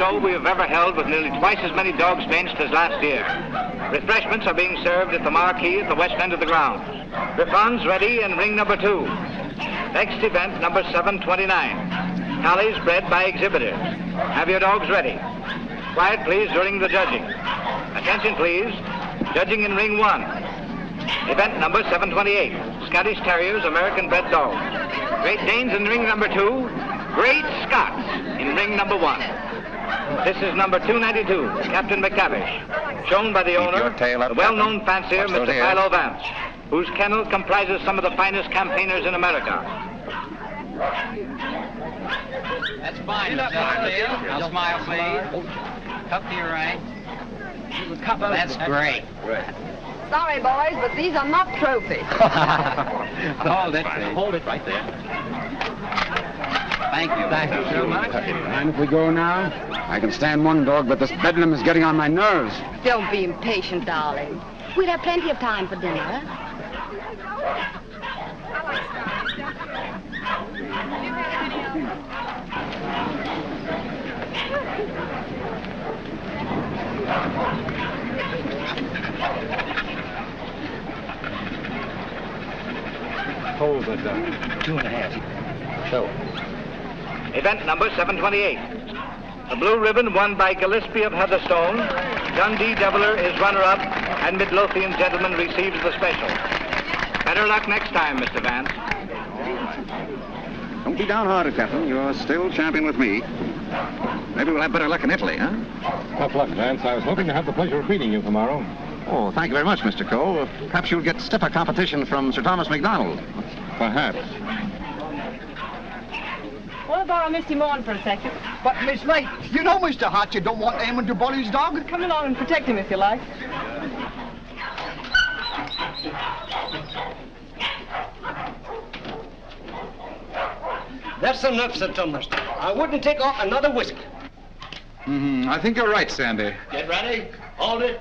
show we have ever held with nearly twice as many dogs benched as last year. Refreshments are being served at the marquee at the west end of the grounds. Griffons ready in ring number 2. Next event, number 729. Tallies bred by exhibitors. Have your dogs ready. Quiet, please, during the judging. Attention, please. Judging in ring 1. Event number 728. Scottish Terriers, American bred dogs. Great Danes in ring number 2. Great Scots in ring number 1. This is number 292, Captain McTavish, shown by the owner, the well-known fancier, Mr. Philo Vance, whose kennel comprises some of the finest campaigners in America. That's fine, Mr. Delafield. Now smile, please. Cup to your right. That's great. Sorry, boys, but these are not trophies. Hold it. Hold it right there. Thank you. Thank you so much. And if we go now? I can stand one dog, but this bedlam is getting on my nerves. Don't be impatient, darling. We'll have plenty of time for dinner. Hold it, 2.5. Show. Event number 728. The blue ribbon won by Gillespie of Heatherstone. Dundee Deviler is runner-up, and Midlothian gentleman receives the special. Better luck next time, Mr. Vance. Don't be downhearted, Captain. You're still champion with me. Maybe we'll have better luck in Italy, huh? Tough luck, Vance. I was hoping to have the pleasure of meeting you tomorrow. Oh, thank you very much, Mr. Coe. Perhaps you'll get stiffer competition from Sir Thomas MacDonald. Perhaps. Want to borrow Misty Morn for a second? But, Miss Lake, you know Mr. Hart, you don't want Eamon to bully his dog. Come along and protect him if you like. That's enough, Sir Thomas. I wouldn't take off another whisk. I think you're right, Sandy. Get ready. Hold it.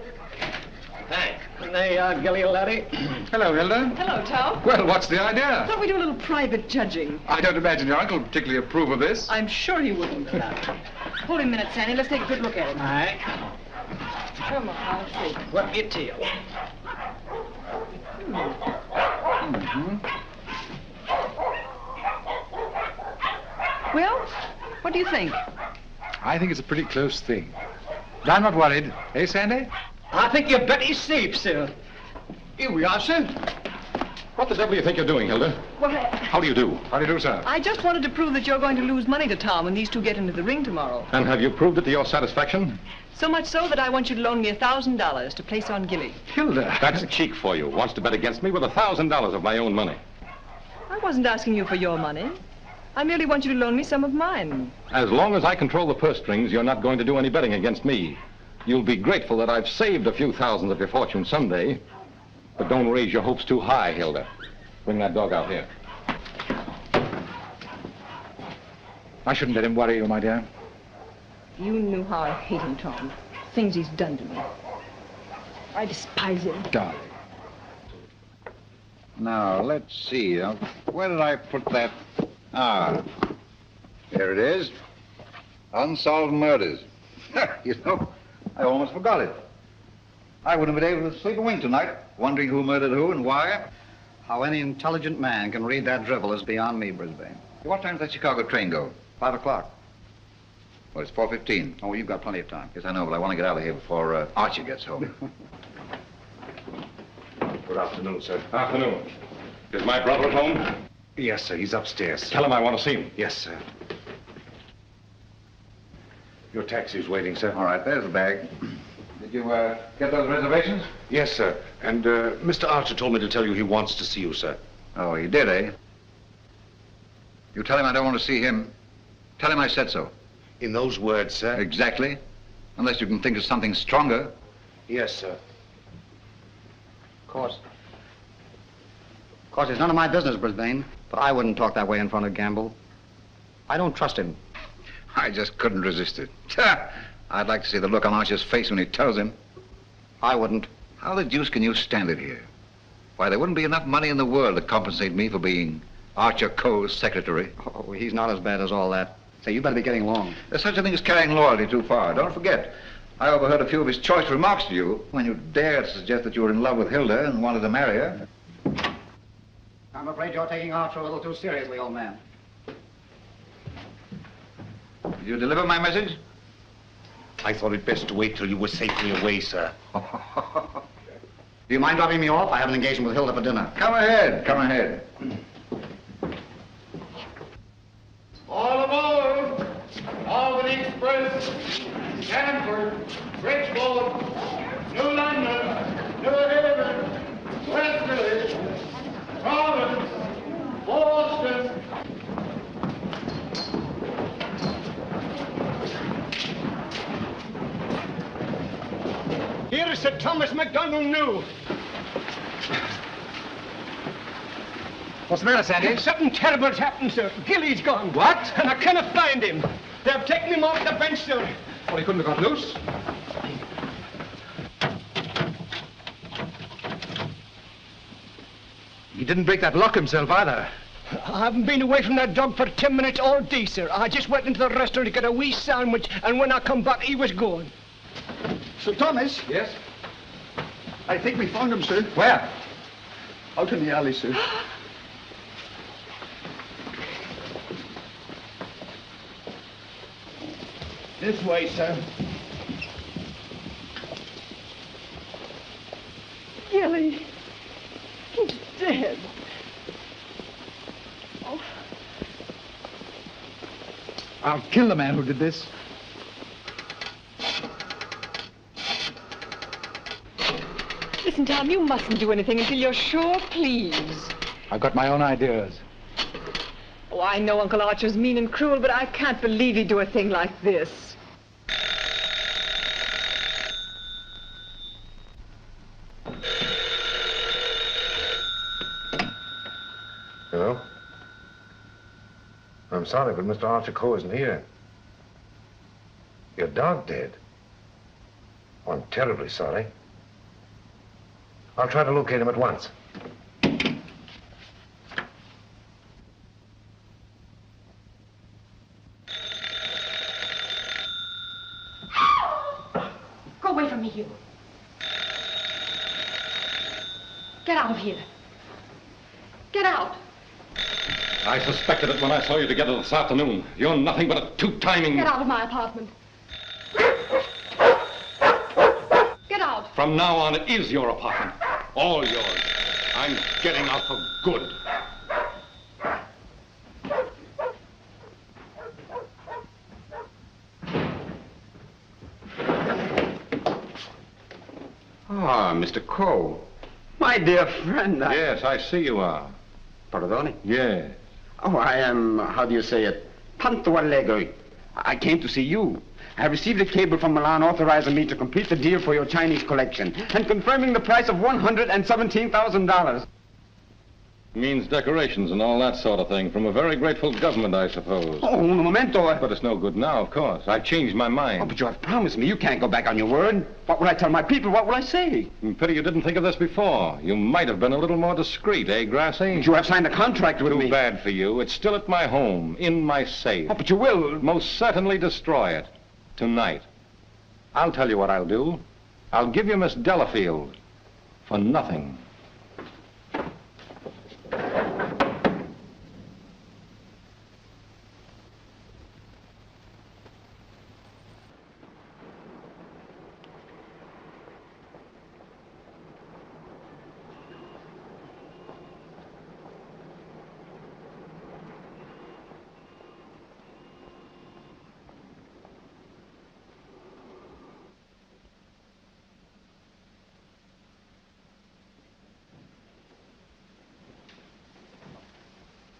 Thanks. There you are, Gilly, laddie. Hello, Hilda. Hello, Tom. Well, what's the idea? Thought we'd do a little private judging. I don't imagine your uncle would particularly approve of this. I'm sure he wouldn't. Hold him a minute, Sandy. Let's take a good look at him. All right. Come on, I'll see. Whip your tail. Well, what do you think? I think it's a pretty close thing. But I'm not worried. Eh, Sandy? I think you're better safe, sir. Here we are, sir. What the devil do you think you're doing, Hilda? Well, How do you do? How do you do, sir? I just wanted to prove that you're going to lose money to Tom when these two get into the ring tomorrow. And have you proved it to your satisfaction? So much so that I want you to loan me $1,000 to place on Gilly. Hilda. That's cheek for you. Wants to bet against me with $1,000 of my own money. I wasn't asking you for your money. I merely want you to loan me some of mine. As long as I control the purse strings, you're not going to do any betting against me. You'll be grateful that I've saved a few thousands of your fortune someday. But don't raise your hopes too high, Hilda. Bring that dog out here. I shouldn't let him worry you, my dear. You knew how I hate him, Tom. Things he's done to me. I despise him. Darling. Now, let's see. Where did I put that? Ah, there it is. Unsolved murders. You know, I almost forgot it. I wouldn't have been able to sleep a wink tonight, wondering who murdered who and why. How any intelligent man can read that drivel is beyond me, Brisbane. What time does that Chicago train go? 5 o'clock. Well, it's 4:15. Oh, you've got plenty of time. Yes, I know, but I want to get out of here before Archie gets home. Good afternoon, sir. Afternoon. Is my brother at home? Yes, sir. He's upstairs. Tell him I want to see him. Yes, sir. Your taxi's waiting, sir. All right, there's the bag. Did you get those reservations? Yes, sir. And Mr. Archer told me to tell you he wants to see you, sir. Oh, he did, eh? You tell him I don't want to see him. Tell him I said so. In those words, sir? Exactly. Unless you can think of something stronger. Yes, sir. Of course, it's none of my business, Brisbane. But I wouldn't talk that way in front of Gamble. I don't trust him. I just couldn't resist it. I'd like to see the look on Archer's face when he tells him. I wouldn't. How the deuce can you stand it here? Why, there wouldn't be enough money in the world to compensate me for being Archer Coe's secretary. Oh, he's not as bad as all that. Say, you better be getting along. There's such a thing as carrying loyalty too far. Don't forget, I overheard a few of his choice remarks to you when you dared to suggest that you were in love with Hilda and wanted to marry her. I'm afraid you're taking Archer a little too seriously, old man. Did you deliver my message? I thought it best to wait till you were safely away, sir. Do you mind dropping me off? I have an engagement with Hilda for dinner. Come ahead, come ahead. All aboard! Albany Express, Stanford, Bridgeport, New London, New Haven, West Village, Providence, Boston. Here is Sir Thomas MacDonald new. What's the matter, Sandy? Something terrible's happened, sir. Gilly's gone. What? And I cannot find him. They've taken him off the bench, sir. Well, he couldn't have got loose. He didn't break that lock himself, either. I haven't been away from that dog for 10 minutes all day, sir. I just went into the restaurant to get a wee sandwich, and when I come back, he was gone. Sir Thomas? Yes? I think we found him, sir. Where? Out in the alley, sir. This way, sir. Gilly, he's dead. Oh. I'll kill the man who did this. Listen, Tom, you mustn't do anything until you're sure, please. I've got my own ideas. Oh, I know Uncle Archer's mean and cruel, but I can't believe he'd do a thing like this. Hello? I'm sorry, but Mr. Archer Coe isn't here. Your dog dead? Oh, I'm terribly sorry. I'll try to locate him at once. Go away from me, you. Get out of here. Get out. I suspected it when I saw you together this afternoon. You're nothing but a two-timing... Get out of my apartment. Get out. From now on, it is your apartment. All yours. I'm getting out for good. Ah, Mr. Coe. My dear friend, Yes, I see you are. Pardon? Yes. Oh, I am, how do you say it, tanto allegro. I came to see you. I have received a cable from Milan authorizing me to complete the deal for your Chinese collection and confirming the price of $117,000. Means decorations and all that sort of thing from a very grateful government, I suppose. Oh, un momento. But it's no good now, of course. I've changed my mind. Oh, but you have promised me. You can't go back on your word. What would I tell my people? What would I say? Pity you didn't think of this before. You might have been a little more discreet, eh, Grassi? But you have signed a contract with me. Too bad for you. It's still at my home, in my safe. Oh, but you will. Most certainly destroy it. Tonight. I'll tell you what I'll do. I'll give you Miss Delafield. For nothing.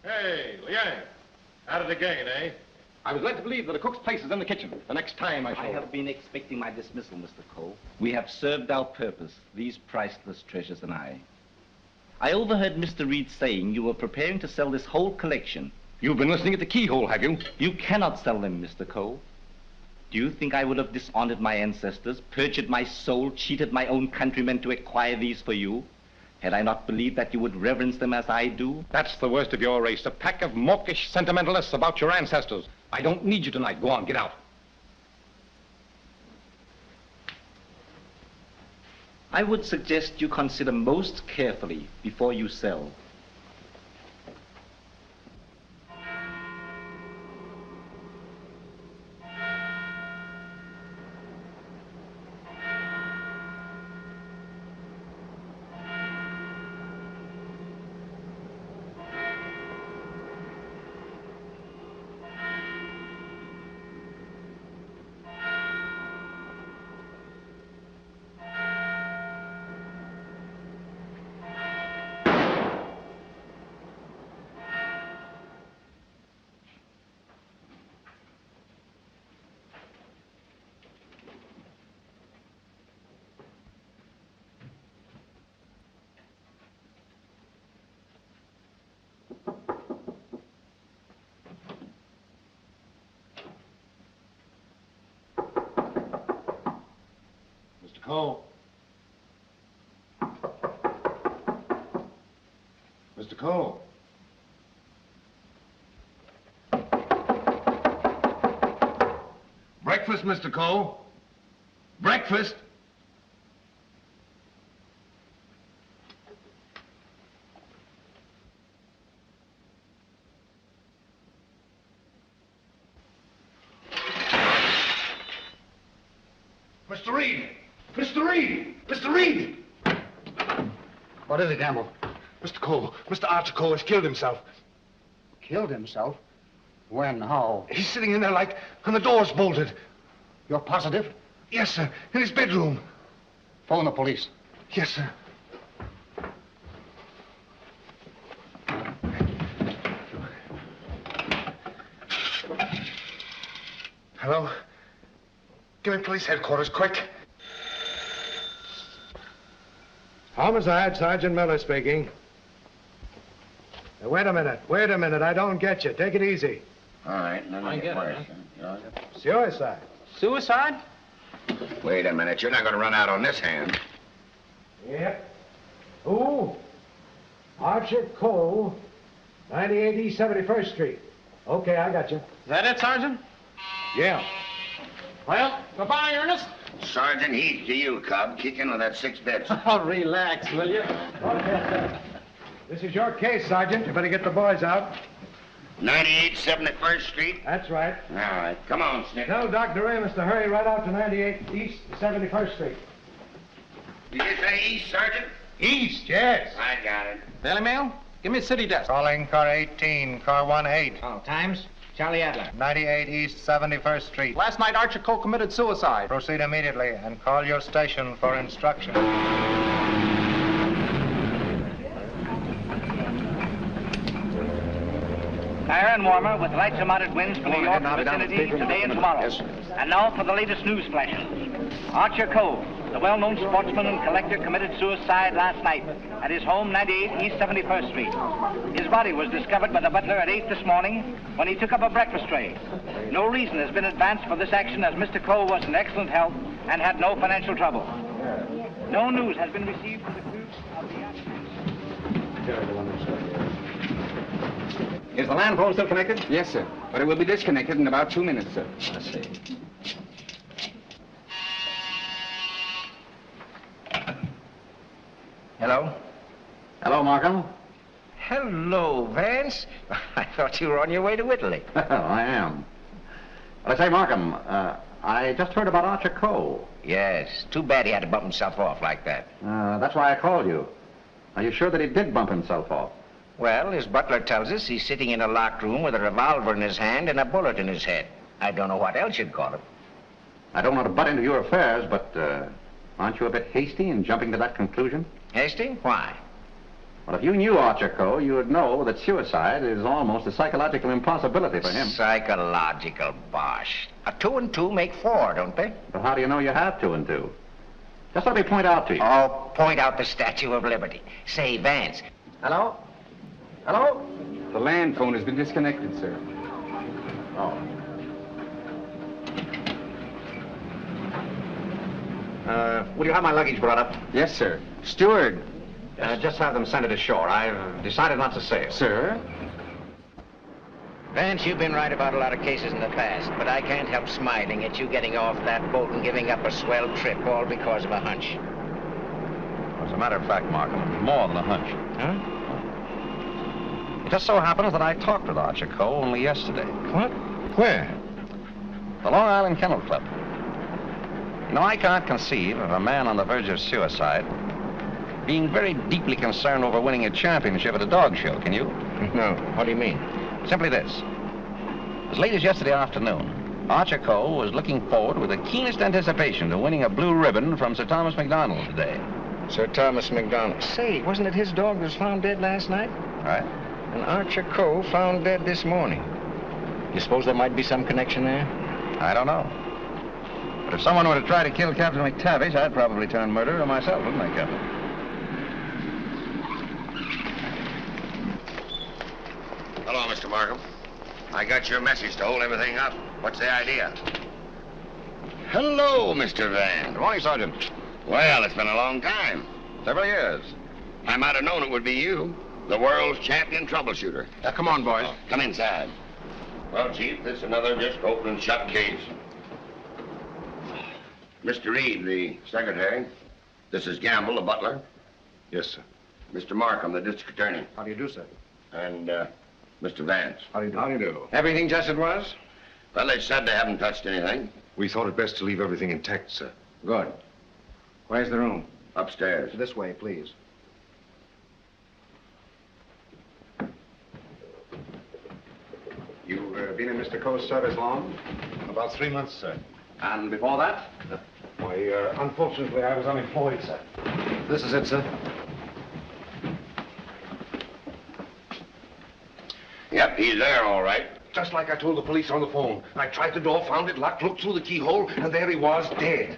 Hey, Liang. At it again, eh? I was led to believe that a cook's place is in the kitchen. The next time I shall... I have been expecting my dismissal, Mr. Coe. We have served our purpose, these priceless treasures and I. I overheard Mr. Wrede saying you were preparing to sell this whole collection. You've been listening at the keyhole, have you? You cannot sell them, Mr. Coe. Do you think I would have dishonored my ancestors, perjured my soul, cheated my own countrymen to acquire these for you? Had I not believed that you would reverence them as I do? That's the worst of your race, a pack of mawkish sentimentalists about your ancestors. I don't need you tonight. Go on, get out. I would suggest you consider most carefully before you sell. Coe. Mr. Coe. Breakfast, Mr. Coe. Breakfast. Mr. Wrede! Mr. Wrede! Mr. Wrede! What is it, Gamble? Mr. Coe, Mr. Archer Coe has killed himself. Killed himself? When? How? He's sitting in there like, and the door's bolted. You're positive? Yes, sir. In his bedroom. Phone the police. Yes, sir. Hello? Give me police headquarters, quick. Homicide, Sergeant Miller speaking. Now, wait a minute, I don't get you. Take it easy. All right, let me get worse. Suicide. Suicide? Wait a minute, you're not going to run out on this hand. Yep. Who? Archer Coe, 98 East 71st Street. Okay, I got you. Is that it, Sergeant? Yeah. Well, goodbye, Ernest. Sergeant Heath, to you, cub. Kick in with that 6 bits. Oh, relax, will you? This is your case, Sergeant. You better get the boys out. 98 71st Street? That's right. All right, come on, Snip. Tell Dr. Doremus to hurry right out to 98 East 71st Street. Did you say east, Sergeant? East, yes. I got it. Daily Mail? Give me a city desk. Calling car 18, car 18. Oh, times? Charlie Adler. 98 East 71st Street. Last night, Archer Coe committed suicide. Proceed immediately and call your station for instruction. Iron warmer with lights and moderate winds for New York vicinity today and tomorrow. Yes, And now for the latest news flashes. Archer Coe, the well-known sportsman and collector, committed suicide last night at his home, 98 East 71st Street. His body was discovered by the butler at 8 this morning when he took up a breakfast tray. No reason has been advanced for this action as Mr. Coe was in excellent health and had no financial trouble. No news has been received for the crew of the Is the land phone still connected? Yes, sir. But it will be disconnected in about 2 minutes, sir. I see. Hello? Hello, Markham. Hello, Vance. I thought you were on your way to Italy. I am. Well, I say, Markham, I just heard about Archer Coe. Yes, too bad he had to bump himself off like that. That's why I called you. Are you sure that he did bump himself off? Well, his butler tells us he's sitting in a locked room with a revolver in his hand and a bullet in his head. I don't know what else you'd call him. I don't want to butt into your affairs, but aren't you a bit hasty in jumping to that conclusion? Hasty? Why? Well, if you knew Archer Coe, you would know that suicide is almost a psychological impossibility for him. Psychological bosh. 2 and 2 make 4, don't they? But how do you know you have 2 and 2? Just let me point out to you. Oh, point out the Statue of Liberty. Say, Vance. Hello? Hello? The land phone has been disconnected, sir. Oh. Will you have my luggage brought up? Yes, sir. Steward. Just have them send it ashore. I've decided not to sail. Sir? Vance, you've been right about a lot of cases in the past, but I can't help smiling at you getting off that boat and giving up a swell trip all because of a hunch. As a matter of fact, Markham, it's more than a hunch. Huh? It just so happens that I talked with Archer Coe only yesterday. What? Where? The Long Island Kennel Club. You know, I can't conceive of a man on the verge of suicide being very deeply concerned over winning a championship at a dog show, can you? No. What do you mean? Simply this. As late as yesterday afternoon, Archer Coe was looking forward with the keenest anticipation to winning a blue ribbon from Sir Thomas MacDonald today. Sir Thomas MacDonald. Say, wasn't it his dog that was found dead last night? Right. And Archer Coe found dead this morning. You suppose there might be some connection there? I don't know. But if someone were to try to kill Captain McTavish, I'd probably turn murderer myself, wouldn't I, Captain? Hello, Mr. Markham. I got your message to hold everything up. What's the idea? Hello, Mr. Vance. Good morning, Sergeant. Well, it's been a long time. Several years. I might have known it would be you, the world's champion troubleshooter. Come on, boys. Come inside. Well, Chief, this is another just open and shut case. Mr. Wrede, the secretary. This is Gamble, the butler. Yes, sir. Mr. Markham, the district attorney. How do you do, sir? And, Mr. Vance. How do you do? How do you do? Everything just as it was? Well, they said they haven't touched anything. We thought it best to leave everything intact, sir. Good. Where's the room? Upstairs. This way, please. You've been in Mr. Coe's service long? About 3 months, sir. And before that? Why, unfortunately, I was unemployed, sir. This is it, sir. Yep, he's there, all right. Just like I told the police on the phone. I tried the door, found it locked, looked through the keyhole, and there he was, dead.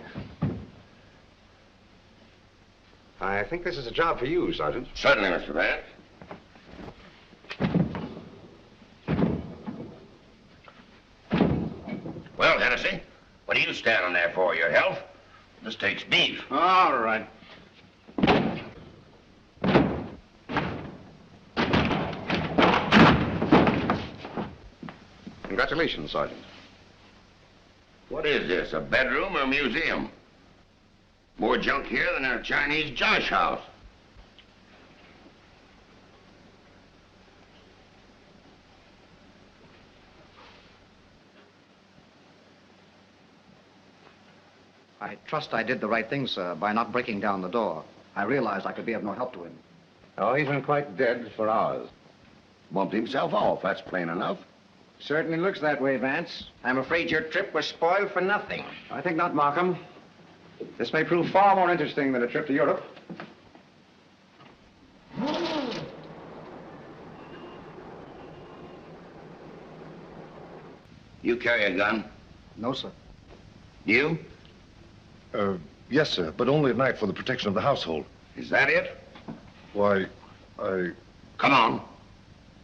I think this is a job for you, Sergeant. Certainly, Mr. Vance. Well, Hennessy, what are you standing there for? Your health? This takes beef. All right. Congratulations, Sergeant. What is this, a bedroom or a museum? More junk here than in a Chinese josh house. I trust I did the right thing, sir, by not breaking down the door. I realized I could be of no help to him. Oh, he's been quite dead for hours. Bumped himself off, that's plain enough. Certainly looks that way, Vance. I'm afraid your trip was spoiled for nothing. I think not, Markham. This may prove far more interesting than a trip to Europe. You carry a gun? No, sir. You? Yes, sir, but only at night for the protection of the household. Is that it? Why, I... Come on.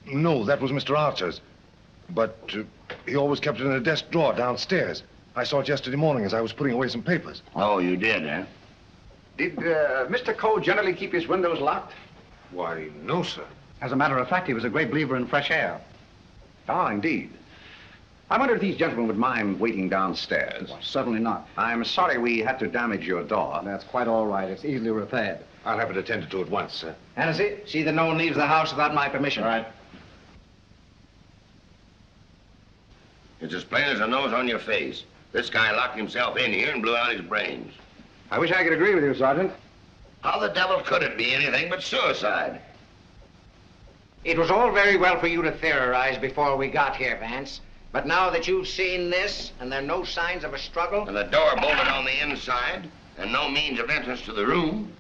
No, that was Mr. Archer's. But he always kept it in a desk drawer downstairs. I saw it yesterday morning as I was putting away some papers. Oh, you did, eh? Did Mr. Coe generally keep his windows locked? Why, no, sir. As a matter of fact, he was a great believer in fresh air. Ah, indeed. I wonder if these gentlemen would mind waiting downstairs. Well, certainly not. I'm sorry we had to damage your door. That's quite all right. It's easily repaired. I'll have it attended to at once, sir. Hennessy, see that no one leaves the house without my permission. All right. It's as plain as a nose on your face. This guy locked himself in here and blew out his brains. I wish I could agree with you, Sergeant. How the devil could it be anything but suicide? It was all very well for you to theorize before we got here, Vance. But now that you've seen this, and there are no signs of a struggle... And the door bolted on the inside, and no means of entrance to the room...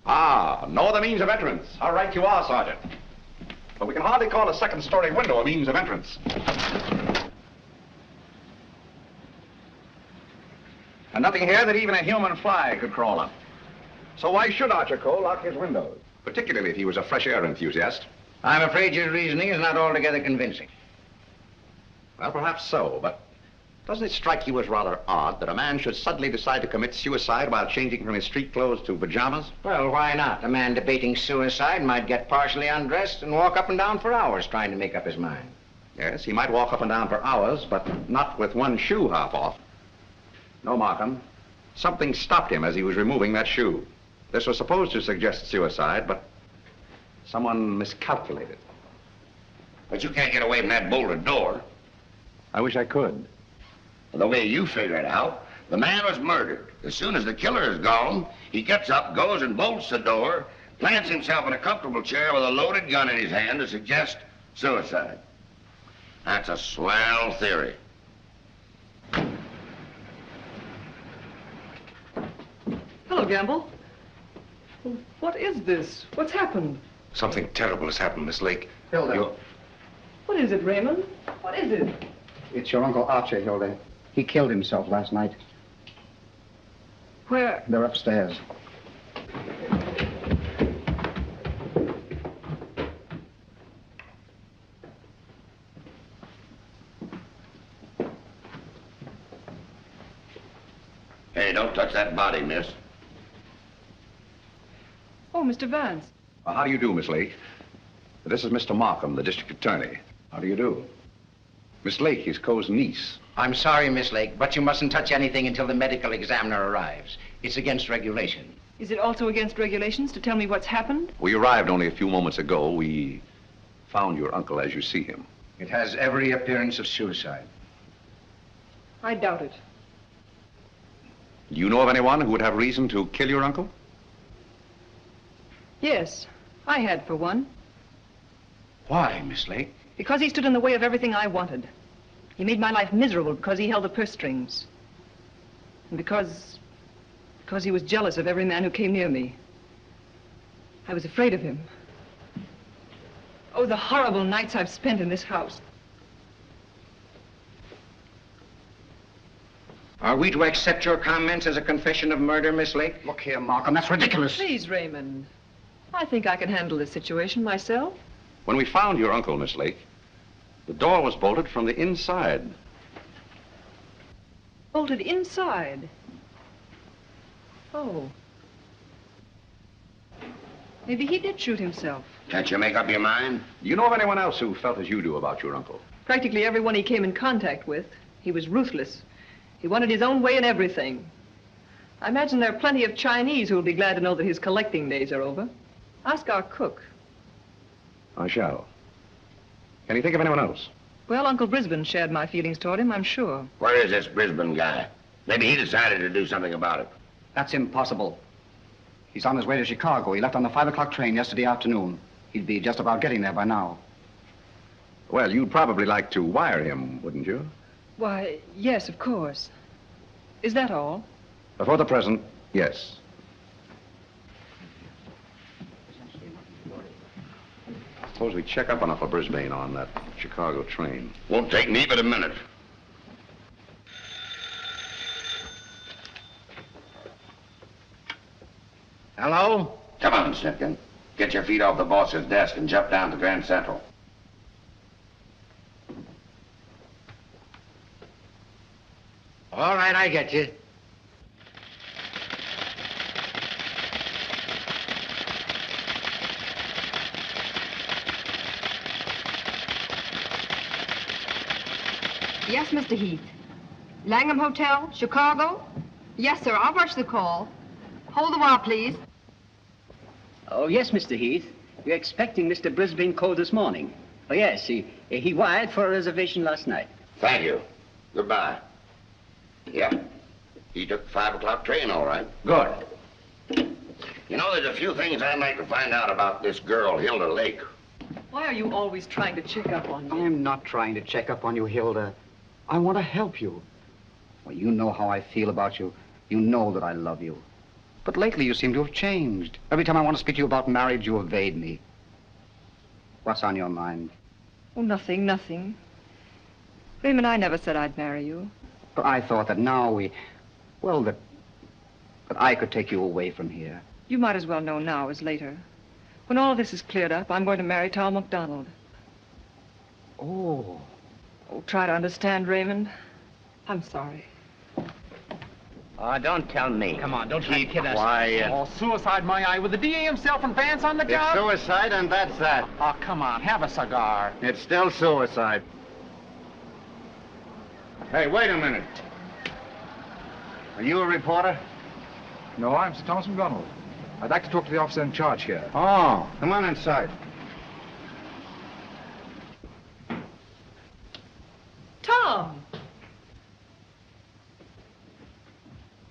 Ah, no other means of entrance. All right, you are, Sergeant. But we can hardly call a second-story window a means of entrance. And nothing here that even a human fly could crawl on. So why should Archer Coe lock his windows? Particularly if he was a fresh air enthusiast. I'm afraid your reasoning is not altogether convincing. Well, perhaps so, but doesn't it strike you as rather odd that a man should suddenly decide to commit suicide while changing from his street clothes to pajamas? Well, why not? A man debating suicide might get partially undressed and walk up and down for hours trying to make up his mind. Yes, he might walk up and down for hours, but not with one shoe half off. No, Markham. Something stopped him as he was removing that shoe. This was supposed to suggest suicide, but someone miscalculated. But you can't get away from that bolted door. I wish I could. The way you figure it out, the man was murdered. As soon as the killer is gone, he gets up, goes and bolts the door, plants himself in a comfortable chair with a loaded gun in his hand to suggest suicide. That's a swell theory. Hello, Gamble. What is this? What's happened? Something terrible has happened, Miss Lake. Hilda. What is it, Raymond? What is it? It's your Uncle Archer, Hilda. He killed himself last night. Where? They're upstairs. Hey, don't touch that body, miss. Oh, Mr. Vance. How do you do, Miss Lake? This is Mr. Markham, the district attorney. How do you do? Miss Lake is Coe's niece. I'm sorry, Miss Lake, but you mustn't touch anything until the medical examiner arrives. It's against regulation. Is it also against regulations to tell me what's happened? We arrived only a few moments ago. We found your uncle as you see him. It has every appearance of suicide. I doubt it. Do you know of anyone who would have reason to kill your uncle? Yes, I had for one. Why, Miss Lake? Because he stood in the way of everything I wanted. He made my life miserable because he held the purse strings. And because he was jealous of every man who came near me. I was afraid of him. Oh, the horrible nights I've spent in this house. Are we to accept your comments as a confession of murder, Miss Lake? Look here, Markham, that's ridiculous. Please, Raymond. I think I can handle this situation myself. When we found your uncle, Miss Lake, the door was bolted from the inside. Bolted inside? Oh. Maybe he did shoot himself. Can't you make up your mind? Do you know of anyone else who felt as you do about your uncle? Practically everyone he came in contact with. He was ruthless. He wanted his own way in everything. I imagine there are plenty of Chinese who will be glad to know that his collecting days are over. Ask our cook. I shall. Can you think of anyone else? Well, Uncle Brisbane shared my feelings toward him, I'm sure. Where is this Brisbane guy? Maybe he decided to do something about it. That's impossible. He's on his way to Chicago. He left on the 5 o'clock train yesterday afternoon. He'd be just about getting there by now. Well, you'd probably like to wire him, wouldn't you? Why, yes, of course. Is that all? For the present, yes. Suppose we check up on Uncle Brisbane on that Chicago train. Won't take me but a minute. Hello? Come on, Snipkin. Get your feet off the boss's desk and jump down to Grand Central. All right, I get you. Yes, Mr. Heath. Langham Hotel, Chicago? Yes, sir. I'll rush the call. Hold the wire, please. Oh, yes, Mr. Heath. You're expecting Mr. Brisbane Coe this morning. Oh, yes, he wired for a reservation last night. Thank you. Goodbye. Yeah, he took the 5 o'clock train, all right. Good. You know, there's a few things I'd like to find out about this girl, Hilda Lake. Why are you always trying to check up on me? I'm not trying to check up on you, Hilda. I want to help you. Well, you know how I feel about you. You know that I love you. But lately you seem to have changed. Every time I want to speak to you about marriage, you evade me. What's on your mind? Oh, nothing, nothing. Raymond, I never said I'd marry you. But I thought that now that I could take you away from here. You might as well know now as later. When all of this is cleared up, I'm going to marry Thomas MacDonald. Oh. Oh, try to understand, Raymond. I'm sorry. Oh, don't tell me. Come on, don't try to kid us. Quiet. Oh, suicide, my eye. With the DA himself and Vance on the job? It's suicide, and that's that. Oh, come on, have a cigar. It's still suicide. Hey, wait a minute. Are you a reporter? No, I'm Sir Thomas MacDonald. I'd like to talk to the officer in charge here. Oh, come on inside. Tom!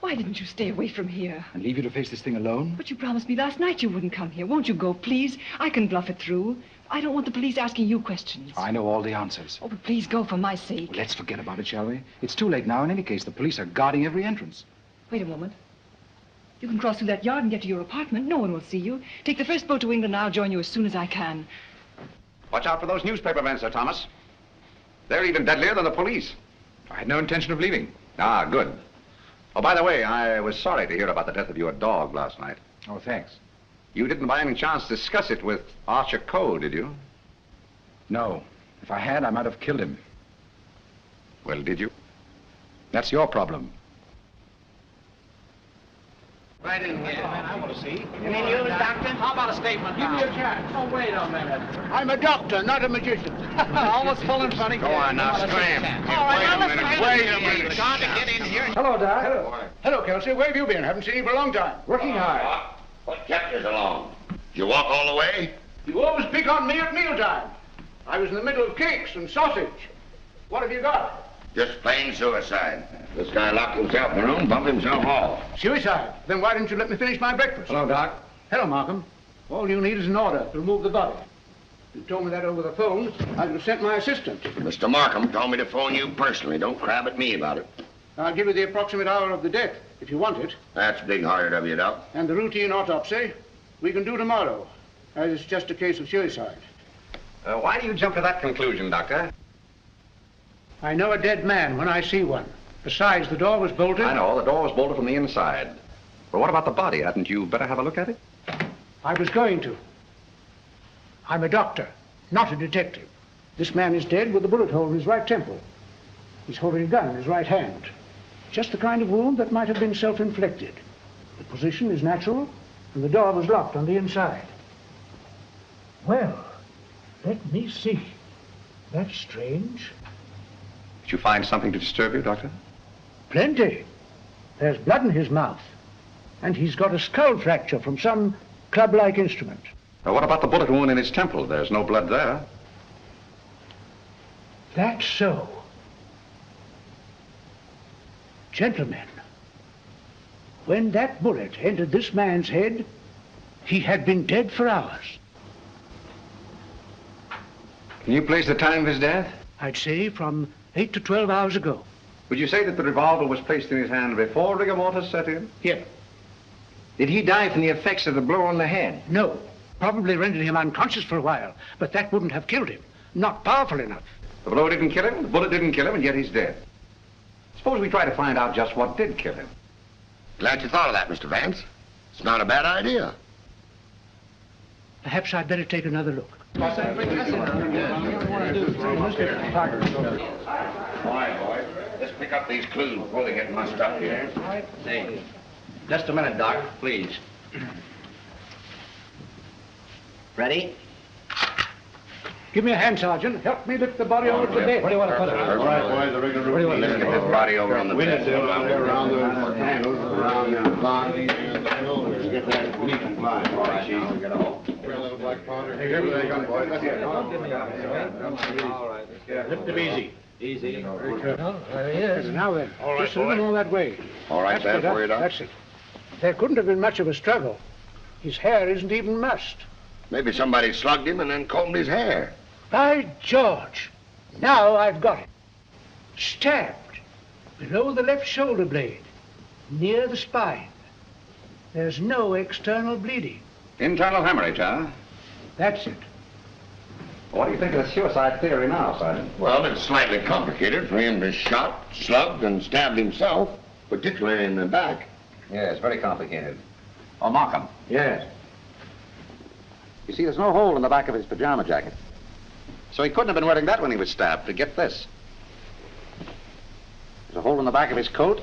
Why didn't you stay away from here? And leave you to face this thing alone? But you promised me last night you wouldn't come here. Won't you go, please? I can bluff it through. I don't want the police asking you questions. I know all the answers. Oh, but please go for my sake. Well, let's forget about it, shall we? It's too late now in any case. The police are guarding every entrance. Wait a moment. You can cross through that yard and get to your apartment. No one will see you. Take the first boat to England and I'll join you as soon as I can. Watch out for those newspaper men, Sir Thomas. They're even deadlier than the police. I had no intention of leaving. Ah, good. Oh, by the way, I was sorry to hear about the death of your dog last night. Oh, thanks. You didn't by any chance discuss it with Archer Coe, did you? No. If I had, I might have killed him. Well, did you? That's your problem. Right in here. I want to see. You mean you, Doctor? How about a statement? Give me a chance. Oh, wait a minute. I'm a doctor, not a magician. Almost full and funny. Go on now, scram. All right, now Wait a minute, let's wait a minute. Trying to get in here. Hello, Doc. Hello, Kelsey. Where have you been? Haven't seen you for a long time. Working hard. What kept you so long? Did you walk all the way? You always pick on me at mealtime. I was in the middle of cakes and sausage. What have you got? Just plain suicide. This guy locked himself in the room, bumped himself off. Suicide? Then why didn't you let me finish my breakfast? Hello, Doc. Hello, Markham. All you need is an order to remove the body. If you told me that over the phone, I would have sent my assistant. Mr. Markham told me to phone you personally. Don't crab at me about it. I'll give you the approximate hour of the death, if you want it. That's big-hearted of you, Doc. And the routine autopsy, we can do tomorrow, as it's just a case of suicide. Why do you jump to that conclusion, Doctor? I know a dead man when I see one. Besides, the door was bolted. I know, the door was bolted from the inside. But what about the body? Hadn't you better have a look at it? I was going to. I'm a doctor, not a detective. This man is dead with a bullet hole in his right temple. He's holding a gun in his right hand. Just the kind of wound that might have been self-inflicted. The position is natural, and the door was locked on the inside. Well, let me see. That's strange. Did you find something to disturb you, Doctor? Plenty. There's blood in his mouth. And he's got a skull fracture from some club-like instrument. Now, what about the bullet wound in his temple? There's no blood there. That's so. Gentlemen, when that bullet entered this man's head, he had been dead for hours. Can you place the time of his death? I'd say from 8 to 12 hours ago. Would you say that the revolver was placed in his hand before rigor mortis set in? Here. Did he die from the effects of the blow on the head? No. Probably rendered him unconscious for a while, but that wouldn't have killed him. Not powerful enough. The blow didn't kill him, the bullet didn't kill him, and yet he's dead. Suppose we try to find out just what did kill him. Glad you thought of that, Mr. Vance. It's not a bad idea. Perhaps I'd better take another look. All right, boys. Let's pick up these clues before they get mussed up here. Hey, just a minute, Doc, please. Ready? Give me a hand, Sergeant. Help me lift the body over to the bed. Where do you want to put it? All right, boys. The regular routine. Let's get this body over on the bed. Around the handles, around the block. Get that neat and fine. All right, Chief. Get all. Hey, everything young boys. Let's get it. All right. Lift him easy. Easy. There he is. Now then, All right, just a little more that way. All right, That's Sam, for you, Doc. That's it. There couldn't have been much of a struggle. His hair isn't even mussed. Maybe somebody slugged him and then combed his hair. By George! Now I've got it. Stabbed below the left shoulder blade, near the spine. There's no external bleeding. Internal hemorrhage, huh? That's it. What do you think of the suicide theory now, Sergeant? Well, it's slightly complicated for him to shot, slugged, and stabbed himself, particularly in the back. Yeah, it's very complicated. Oh, Markham. Yes. You see, there's no hole in the back of his pajama jacket. So he couldn't have been wearing that when he was stabbed. To get this. There's a hole in the back of his coat,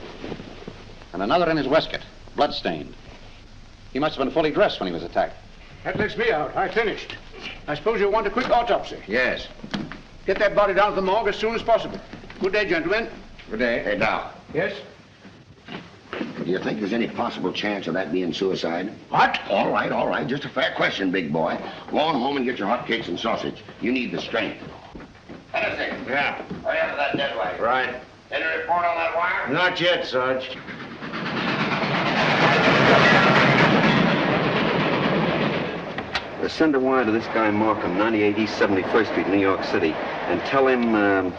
and another in his waistcoat, blood-stained. He must have been fully dressed when he was attacked. That lets me out. I finished. I suppose you'll want a quick autopsy. Yes. Get that body down to the morgue as soon as possible. Good day, gentlemen. Good day. Hey, Doc. Yes? Do you think there's any possible chance of that being suicide? What? All right. Just a fair question, big boy. Go on home and get your hotcakes and sausage. You need the strength. Anything? Yeah. Hurry up to that dead weight. Right. Any report on that wire? Not yet, Sarge. Send a wire to this guy Markham, 98 East 71st Street, New York City, and tell him,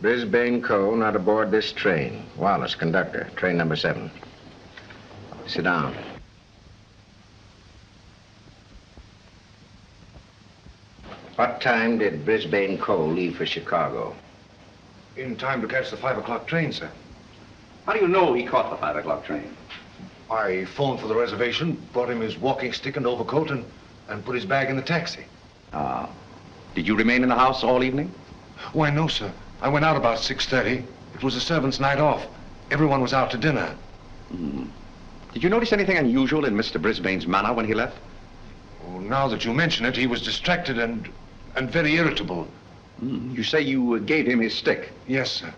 Brisbane Coe not aboard this train. Wallace, conductor, train number 7. Sit down. What time did Brisbane Coe leave for Chicago? In time to catch the 5 o'clock train, sir. How do you know he caught the 5 o'clock train? I phoned for the reservation, brought him his walking stick and overcoat, and put his bag in the taxi. Ah. Did you remain in the house all evening? Why, no, sir. I went out about 6:30. It was the servants' night off. Everyone was out to dinner. Did you notice anything unusual in Mr. Brisbane's manner when he left? Oh, now that you mention it, he was distracted and very irritable. You say you gave him his stick? Yes, sir.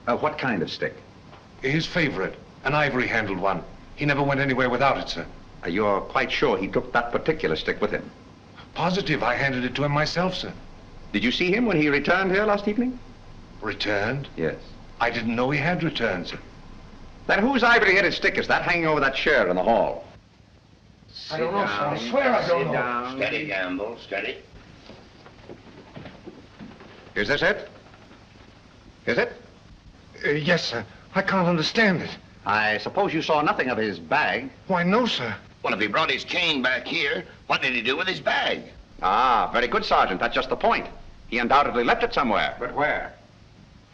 What kind of stick? His favorite, an ivory-handled one. He never went anywhere without it, sir. You're quite sure he took that particular stick with him? Positive. I handed it to him myself, sir. Did you see him when he returned here last evening? Returned? Yes. I didn't know he had returned, sir. Then whose ivory-headed stick is that hanging over that chair in the hall? I don't know, sir. I swear I don't know. Down. Steady, Gamble, steady. Is this it? Is it? Yes, sir. I can't understand it. I suppose you saw nothing of his bag? Why, no, sir. Well, if he brought his cane back here, what did he do with his bag? Ah, very good, Sergeant. That's just the point. He undoubtedly left it somewhere. But where?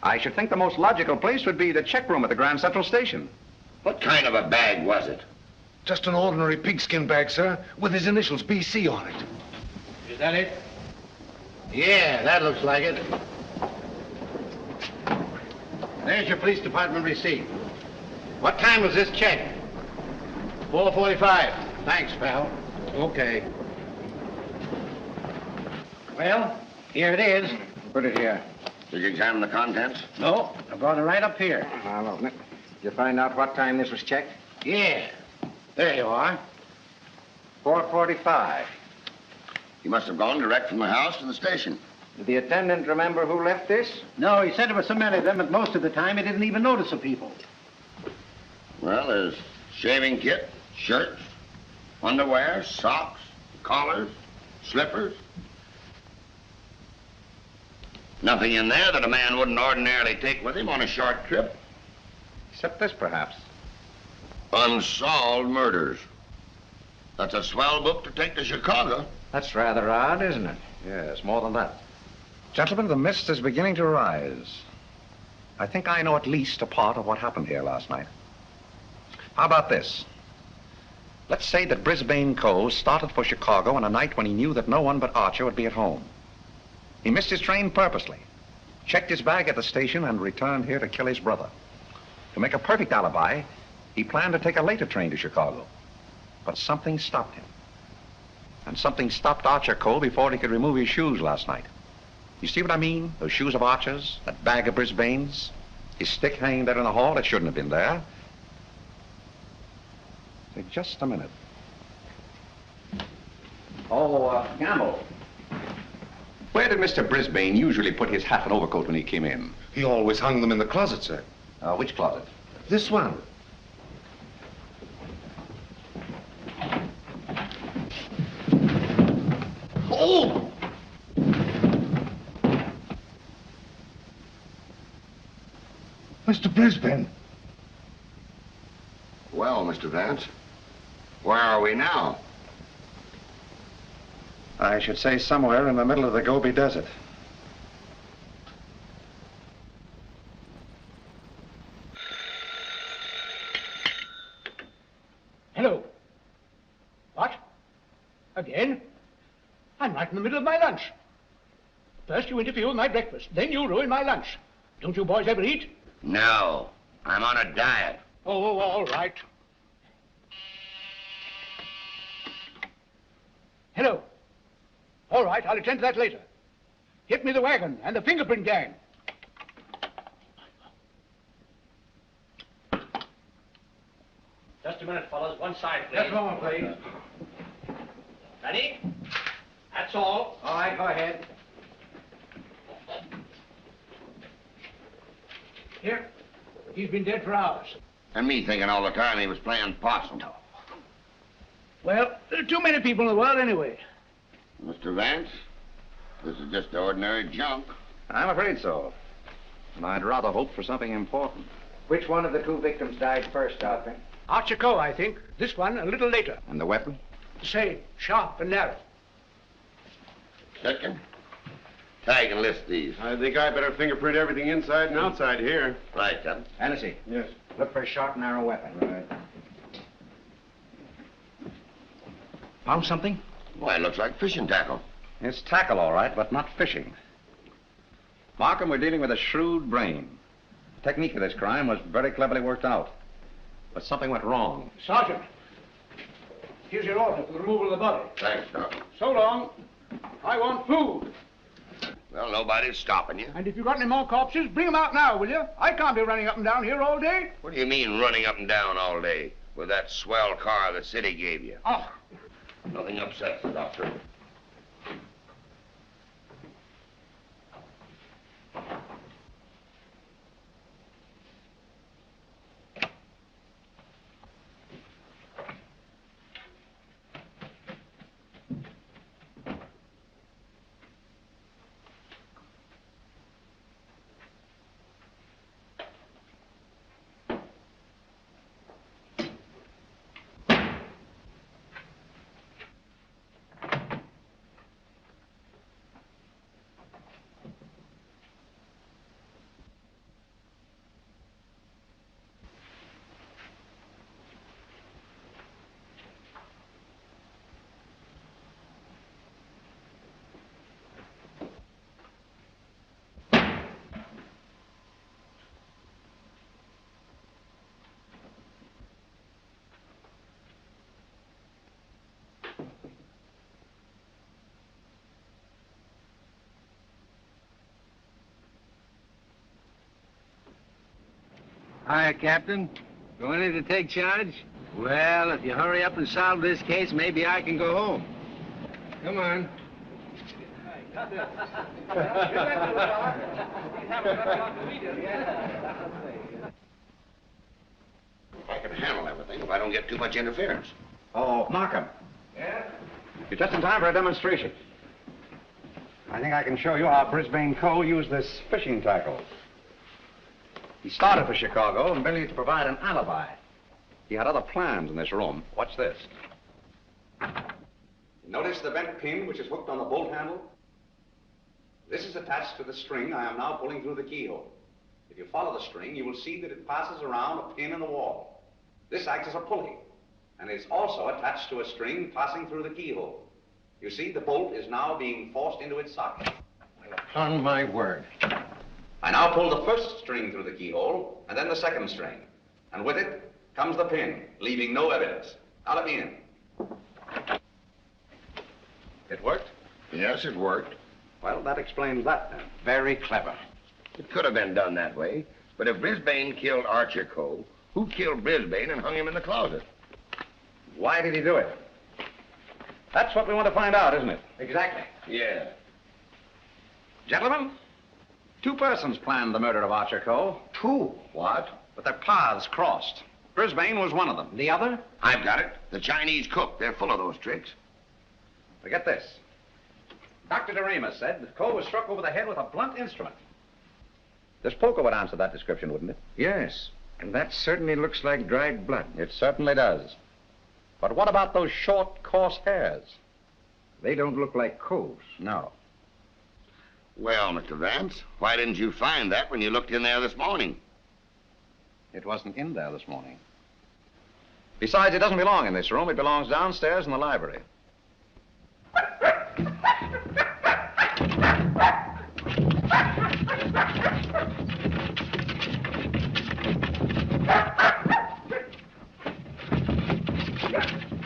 I should think the most logical place would be the check room at the Grand Central Station. What kind of a bag was it? Just an ordinary pigskin bag, sir, with his initials BC on it. Is that it? Yeah, that looks like it. There's your police department receipt. What time was this check? 4:45. Thanks, pal. Okay. Well, here it is. Put it here. Did you examine the contents? No, I brought it right up here. I'll open it. Did you find out what time this was checked? Yeah. There you are. 4:45. You must have gone direct from the house to the station. Did the attendant remember who left this? No, he said there were so many of them, but most of the time he didn't even notice the people. Well, there's shaving kit, shirts, underwear, socks, collars, slippers. Nothing in there that a man wouldn't ordinarily take with him on a short trip. Except this, perhaps. Unsolved murders. That's a swell book to take to Chicago. That's rather odd, isn't it? Yes, more than that. Gentlemen, the mist is beginning to rise. I think I know at least a part of what happened here last night. How about this? Let's say that Brisbane Coe started for Chicago on a night when he knew that no one but Archer would be at home. He missed his train purposely, checked his bag at the station, and returned here to kill his brother. To make a perfect alibi, he planned to take a later train to Chicago. But something stopped him. And something stopped Archer Coe before he could remove his shoes last night. You see what I mean? Those shoes of Archer's, that bag of Brisbane's, his stick hanging there in the hall, it shouldn't have been there. Take just a minute. Oh, Gamble. Where did Mr. Brisbane usually put his hat and overcoat when he came in? He always hung them in the closet, sir. Which closet? This one. Oh! Mr. Brisbane. Well, Mr. Vance, where are we now? I should say somewhere in the middle of the Gobi Desert. Hello. What? Again? I'm right in the middle of my lunch. First you interfere with my breakfast, then you ruin my lunch. Don't you boys ever eat? No, I'm on a diet. Oh, all right. Hello. All right, I'll attend to that later. Get me the wagon and the fingerprint gang. minute, fellas. One side, please. That's all, please. Ready? That's all. All right, go ahead. Here. He's been dead for hours. And me thinking all the time he was playing possum. Well, there are too many people in the world anyway. Mr. Vance, this is just ordinary junk. I'm afraid so. And I'd rather hope for something important. Which one of the two victims died first, Doctor? Archer Coe, I think. This one a little later. And the weapon? The same, sharp and narrow. Second. Tag and list these. I think I better fingerprint everything inside and outside here. Right, Captain. Hennessy. Yes. Look for a sharp, narrow weapon. Right. Found something? Why, it looks like fishing tackle. It's tackle, all right, but not fishing. Markham, we're dealing with a shrewd brain. The technique of this crime was very cleverly worked out. But something went wrong. Sergeant, here's your order for the removal of the body. Thanks, Doc. So long. I want food. Well, nobody's stopping you. And if you've got any more corpses, bring them out now, will you? I can't be running up and down here all day. What do you mean running up and down all day with that swell car the city gave you? Oh. Nothing upsets the doctor. Hi, Captain. Going in to take charge? Well, if you hurry up and solve this case, maybe I can go home. Come on. I can handle everything if I don't get too much interference. Oh, Markham. Yeah? You're just in time for a demonstration. I think I can show you how Brisbane Coe used this fishing tackle. He started for Chicago and merely to provide an alibi. He had other plans in this room. Watch this. Notice the bent pin which is hooked on the bolt handle? This is attached to the string I am now pulling through the keyhole. If you follow the string, you will see that it passes around a pin in the wall. This acts as a pulley, and is also attached to a string passing through the keyhole. You see, the bolt is now being forced into its socket. Upon my word. I now pull the first string through the keyhole, and then the second string. And with it comes the pin, leaving no evidence. Now let me in. It worked? Yes, it worked. Well, that explains that then. Very clever. It could have been done that way, but if Brisbane killed Archer Coe, who killed Brisbane and hung him in the closet? Why did he do it? That's what we want to find out, isn't it? Exactly. Yeah. Gentlemen, two persons planned the murder of Archer Coe. Two? What? But their paths crossed. Brisbane was one of them. The other? I've got it. The Chinese cook. They're full of those tricks. Forget this. Dr. Doremus said that Coe was struck over the head with a blunt instrument. This poker would answer that description, wouldn't it? Yes. And that certainly looks like dried blood. It certainly does. But what about those short, coarse hairs? They don't look like Coe's. No. Well, Mr. Vance, why didn't you find that when you looked in there this morning? It wasn't in there this morning. Besides, it doesn't belong in this room. It belongs downstairs in the library.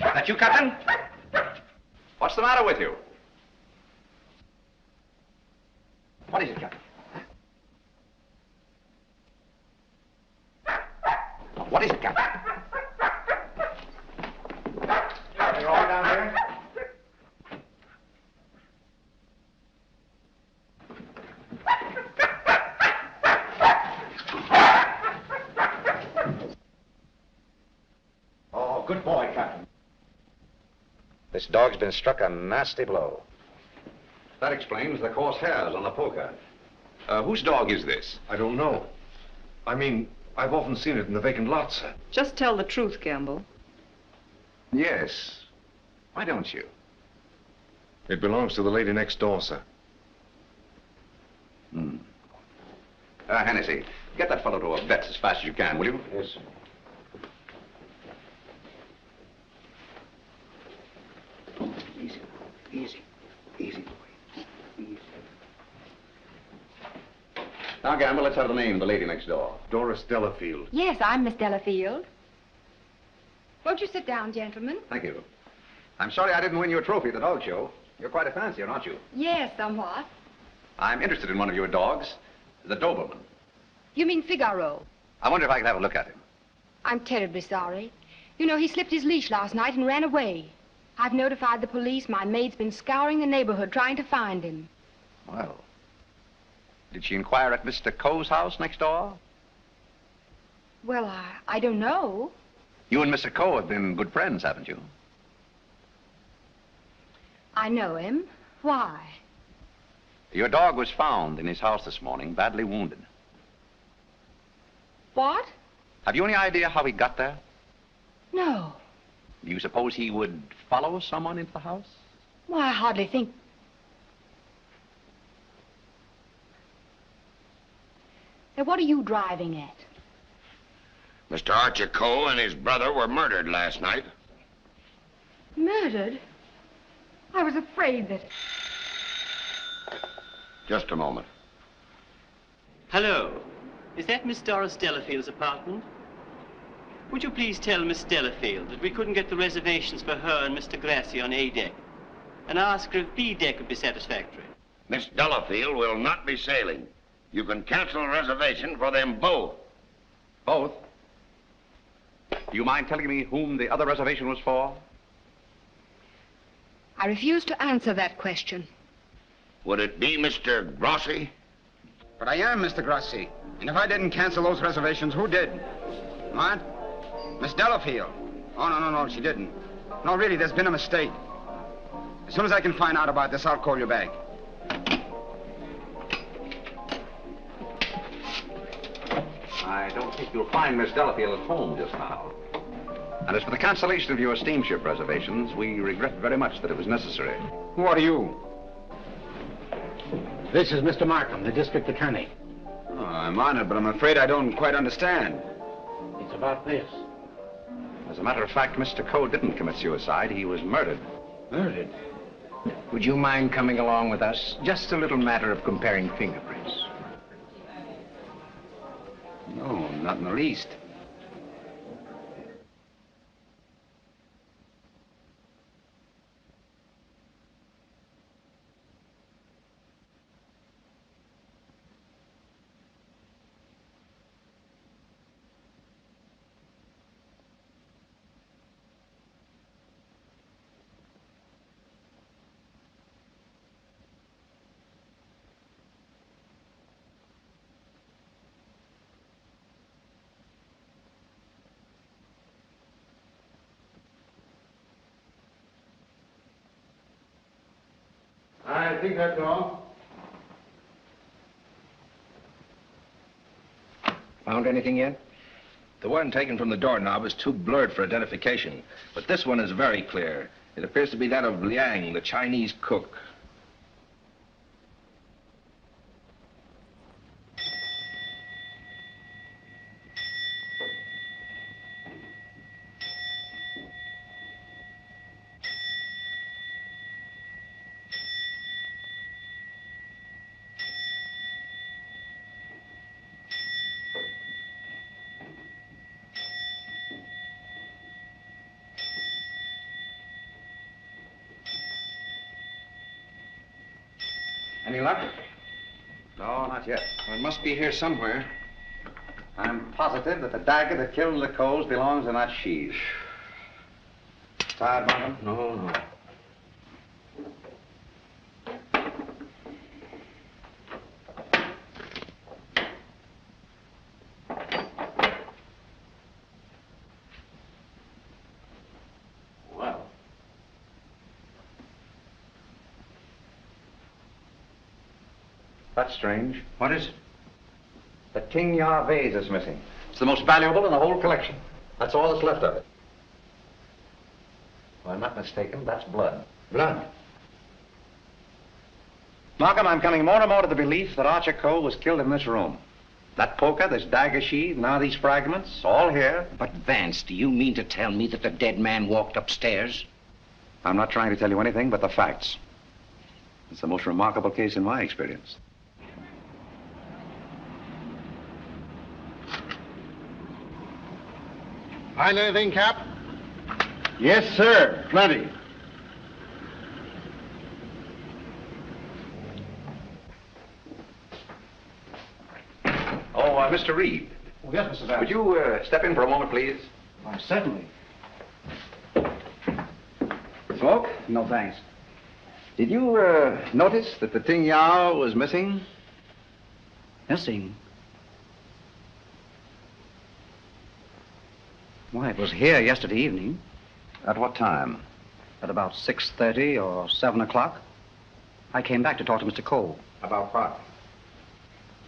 That you, Captain? What's the matter with you? What is it, Captain? What is it, Captain? This dog's been struck a nasty blow. That explains the coarse hairs on the poker. Whose dog is this? I don't know. I mean, I've often seen it in the vacant lot, sir. Just tell the truth, Gamble. Yes. Why don't you? It belongs to the lady next door, sir. Hennessy, get that fellow to a vet's as fast as you can, will you? Yes, sir. Easy, easy, easy, boy. Easy. Now, Gamble, let's have the name of the lady next door. Doris Delafield. Yes, I'm Miss Delafield. Won't you sit down, gentlemen? Thank you. I'm sorry I didn't win you a trophy at the dog show. You're quite a fancier, aren't you? Yes, somewhat. I'm interested in one of your dogs, the Doberman. You mean Figaro? I wonder if I could have a look at him. I'm terribly sorry. You know, he slipped his leash last night and ran away. I've notified the police. My maid's been scouring the neighborhood trying to find him. Well, did she inquire at Mr. Coe's house next door? Well, I don't know. You and Mr. Coe have been good friends, haven't you? I know him. Why? Your dog was found in his house this morning, badly wounded. What? Have you any idea how he got there? No. Do you suppose he would follow someone into the house? Well, I hardly think... Now, what are you driving at? Mr. Archer Coe and his brother were murdered last night. Murdered? I was afraid that... Just a moment. Hello. Is that Miss Doris Delafield's apartment? Would you please tell Miss Delafield that we couldn't get the reservations for her and Mr. Grassi on A deck, and ask her if B deck would be satisfactory? Miss Delafield will not be sailing. You can cancel a reservation for them both. Both? Do you mind telling me whom the other reservation was for? I refuse to answer that question. Would it be Mr. Grassi? But I am Mr. Grassi. And if I didn't cancel those reservations, who did? What? Miss Delafield. Oh, no, she didn't. No, really, there's been a mistake. As soon as I can find out about this, I'll call you back. I don't think you'll find Miss Delafield at home just now. And as for the cancellation of your steamship reservations, we regret very much that it was necessary. Who are you? This is Mr. Markham, the district attorney. Oh, I'm honored, but I'm afraid I don't quite understand. It's about this. As a matter of fact, Mr. Coe didn't commit suicide. He was murdered. Murdered? Would you mind coming along with us? Just a little matter of comparing fingerprints. No, not in the least. I think that's all. Found anything yet? The one taken from the doorknob is too blurred for identification, but this one is very clear. It appears to be that of Liang, the Chinese cook. Any luck? No, not yet. Well, it must be here somewhere. I'm positive that the dagger that killed the Coes belongs in that sheath. Tired, Markham? No. Well, That's strange. What is it? The King Yar vase is missing. It's the most valuable in the whole collection. That's all that's left of it. If I'm not mistaken, that's blood. Blood? Markham, I'm coming more and more to the belief that Archer Coe was killed in this room. That poker, this dagger sheath, now these fragments, all here. But, Vance, do you mean to tell me that the dead man walked upstairs? I'm not trying to tell you anything but the facts. It's the most remarkable case in my experience. Find anything, Cap? Yes, sir. Plenty. Oh, Mr. Wrede. Oh, yes, Mr. Vance. Would you step in for a moment, please? Why, certainly. Smoke? No, thanks. Did you notice that the Ting Yao was missing? Missing? Why, it was here yesterday evening. At what time? At about 6:30 or 7 o'clock. I came back to talk to Mr. Coe. About what?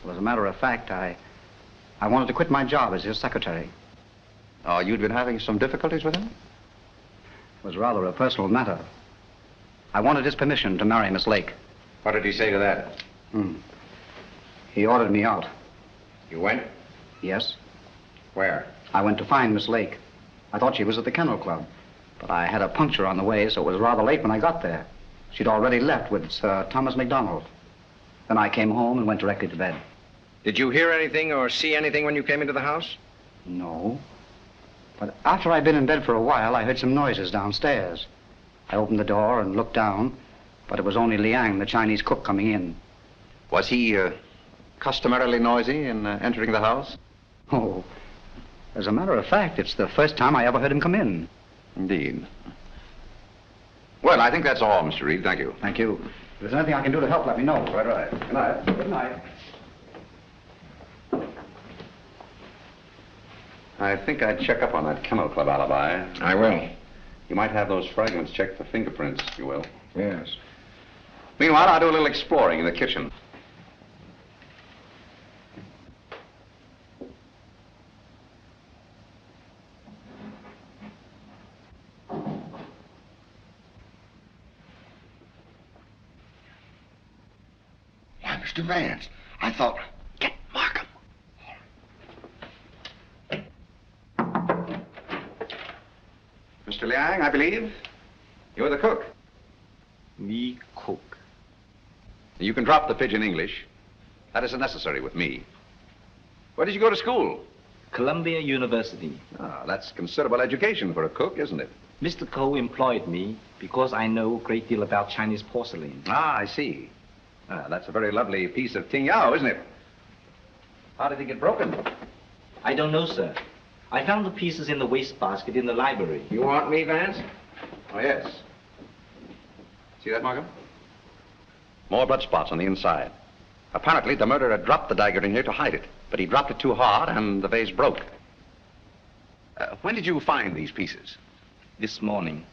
Well, as a matter of fact, I wanted to quit my job as his secretary. Oh, you'd been having some difficulties with him? It was rather a personal matter. I wanted his permission to marry Miss Lake. What did he say to that? He ordered me out. You went? Yes. Where? I went to find Miss Lake. I thought she was at the Kennel Club, but I had a puncture on the way, so it was rather late when I got there. She'd already left with Sir Thomas MacDonald. Then I came home and went directly to bed. Did you hear anything or see anything when you came into the house? No. But after I'd been in bed for a while, I heard some noises downstairs. I opened the door and looked down, but it was only Liang, the Chinese cook, coming in. Was he customarily noisy in entering the house? Oh, as a matter of fact, it's the first time I ever heard him come in. Indeed. Well, I think that's all, Mr. Wrede. Thank you. Thank you. If there's anything I can do to help, let me know. Right. Good night. Good night. I think I'd check up on that Kennel Club alibi. I will. You might have those fragments checked for fingerprints, if you will. Yes. Meanwhile, I'll do a little exploring in the kitchen. Why, Mr. Vance, I thought... Get Markham. Mr. Liang, I believe. You're the cook. Me cook. You can drop the pidgin English. That isn't necessary with me. Where did you go to school? Columbia University. Ah, that's considerable education for a cook, isn't it? Mr. Coe employed me because I know a great deal about Chinese porcelain. Ah, I see. Ah, that's a very lovely piece of Ting Yao, isn't it? How did it get broken? I don't know, sir. I found the pieces in the wastebasket in the library. You want me, Vance? Oh, yes. See that, Markham? More blood spots on the inside. Apparently, the murderer dropped the dagger in here to hide it, but he dropped it too hard and the vase broke. When did you find these pieces? This morning.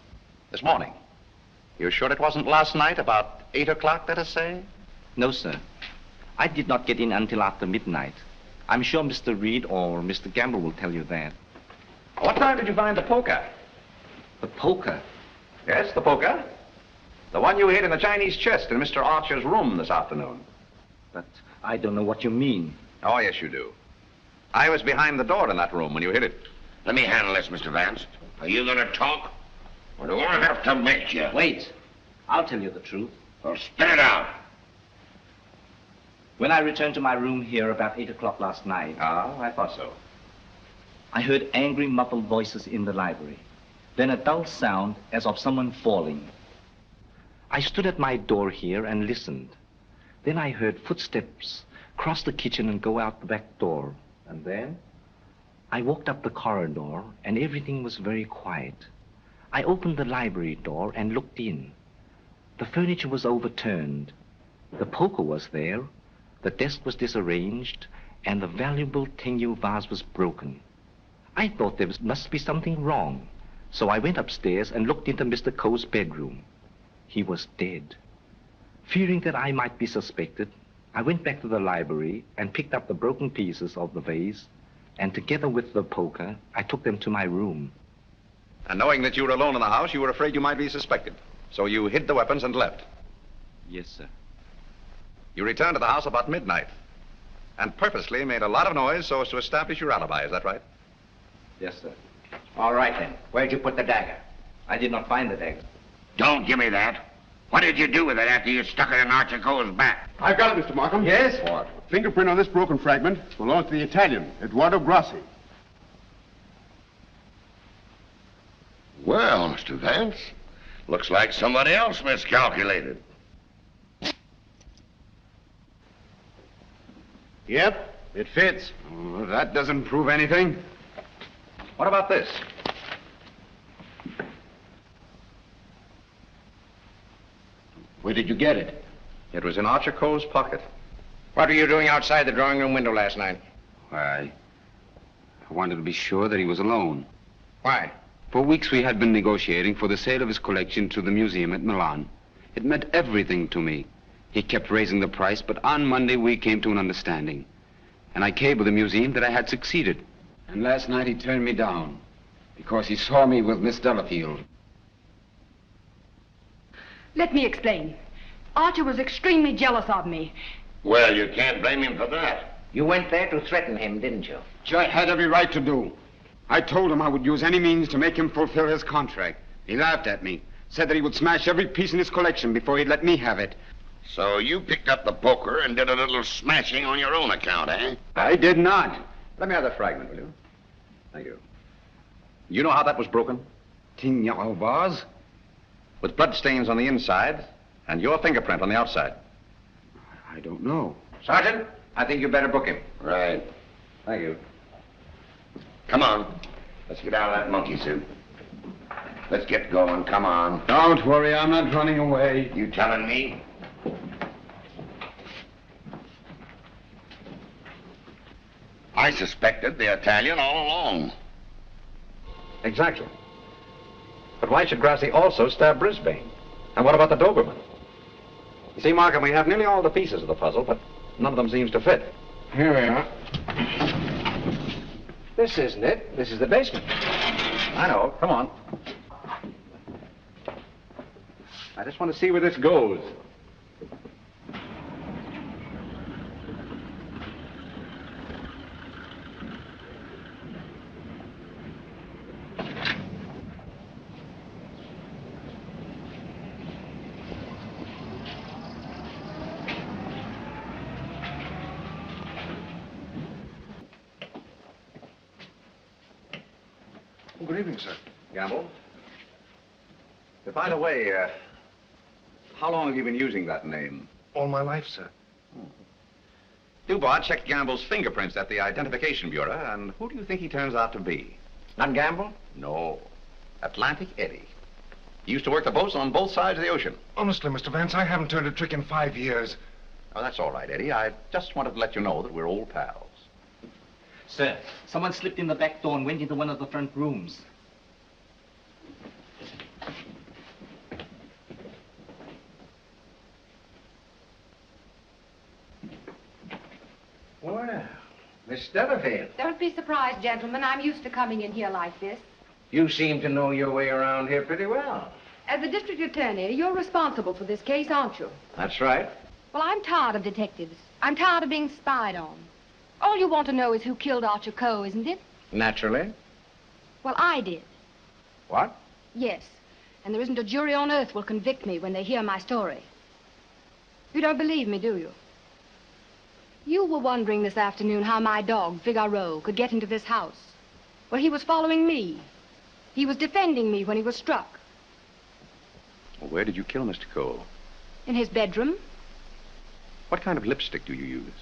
This morning? You're sure it wasn't last night, about 8 o'clock, let us say? No, sir. I did not get in until after midnight. I'm sure Mr. Wrede or Mr. Gamble will tell you that. What time did you find the poker? The poker? Yes, the poker. The one you hid in the Chinese chest in Mr. Archer's room this afternoon. But I don't know what you mean. Oh, yes, you do. I was behind the door in that room when you hid it. Let me handle this, Mr. Vance. Are you going to talk? Or do I have to make you? Wait. I'll tell you the truth. Well, spit it out. When I returned to my room here about 8 o'clock last night... Ah, I thought so. I heard angry, muffled voices in the library. Then a dull sound as of someone falling. I stood at my door here and listened. Then I heard footsteps cross the kitchen and go out the back door. And then? I walked up the corridor and everything was very quiet. I opened the library door and looked in. The furniture was overturned. The poker was there. The desk was disarranged, and the valuable Ting Yao vase was broken. I thought there must be something wrong, so I went upstairs and looked into Mr. Coe's bedroom. He was dead. Fearing that I might be suspected, I went back to the library and picked up the broken pieces of the vase, and together with the poker, I took them to my room. And knowing that you were alone in the house, you were afraid you might be suspected. So you hid the weapons and left. Yes, sir. You returned to the house about midnight and purposely made a lot of noise so as to establish your alibi. Is that right? Yes, sir. All right, then. Where'd you put the dagger? I did not find the dagger. Don't give me that. What did you do with it after you stuck it in Archer Coe's back? I've got it, Mr. Markham. Yes? What? Fingerprint on this broken fragment belongs to the Italian, Eduardo Grassi. Well, Mr. Vance, looks like somebody else miscalculated. Yep, it fits. Oh, that doesn't prove anything. What about this? Where did you get it? It was in Archer Coe's pocket. What were you doing outside the drawing room window last night? Why, I wanted to be sure that he was alone. Why? For weeks we had been negotiating for the sale of his collection to the museum at Milan. It meant everything to me. He kept raising the price, but on Monday we came to an understanding. And I cabled the museum that I had succeeded. And last night he turned me down because he saw me with Miss Delafield. Let me explain. Archer was extremely jealous of me. Well, you can't blame him for that. You went there to threaten him, didn't you? Which I had every right to do. I told him I would use any means to make him fulfill his contract. He laughed at me, said that he would smash every piece in his collection before he'd let me have it. So you picked up the poker and did a little smashing on your own account, eh? I did not. Let me have that fragment, will you? Thank you. You know how that was broken? Tignao vase? With blood stains on the inside and your fingerprint on the outside. I don't know. Sergeant, I think you better book him. Right. Thank you. Come on. Let's get out of that monkey suit. Let's get going. Come on. Don't worry, I'm not running away. You telling me? I suspected the Italian all along. Exactly. But why should Grassi also stab Brisbane? And what about the Doberman? You see, Markham, we have nearly all the pieces of the puzzle, but none of them seems to fit. Here we are. This isn't it. This is the basement. I know. Come on. I just want to see where this goes. Good evening, sir. Gamble? By the way, how long have you been using that name? All my life, sir. Dubois checked Gamble's fingerprints at the Identification Bureau, and who do you think he turns out to be? Not Gamble? No. Atlantic Eddie. He used to work the boats on both sides of the ocean. Honestly, Mr. Vance, I haven't turned a trick in 5 years. Oh, that's all right, Eddie. I just wanted to let you know that we're old pals. Sir, someone slipped in the back door and went into one of the front rooms. Well, Miss Delafield, Don't be surprised, gentlemen. I'm used to coming in here like this. you seem to know your way around here pretty well. As the district attorney, you're responsible for this case, aren't you? That's right. Well, I'm tired of detectives. I'm tired of being spied on. All you want to know is who killed Archer Coe, isn't it? Naturally. Well, I did. What? Yes. And there isn't a jury on earth will convict me when they hear my story. You don't believe me, do you? You were wondering this afternoon how my dog, Figaro, could get into this house. Well, he was following me. He was defending me when he was struck. Well, where did you kill Mr. Coe? In his bedroom. What kind of lipstick do you use?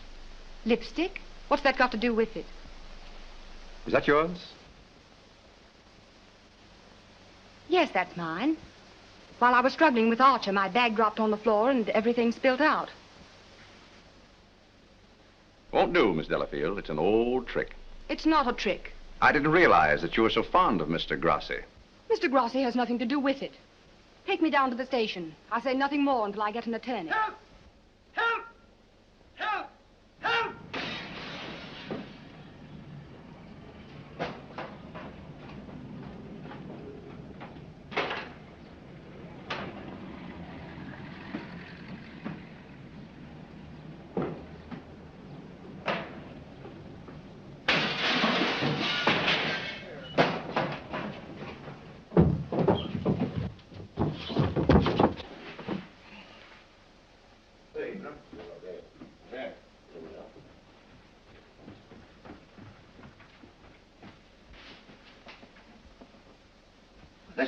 Lipstick? What's that got to do with it? Is that yours? Yes, that's mine. While I was struggling with Archer, my bag dropped on the floor and everything spilt out. Won't do, Miss Delafield. It's an old trick. It's not a trick. I didn't realize that you were so fond of Mr. Grassi. Mr. Grassi has nothing to do with it. Take me down to the station. I'll say nothing more until I get an attorney. Help! Help! Help!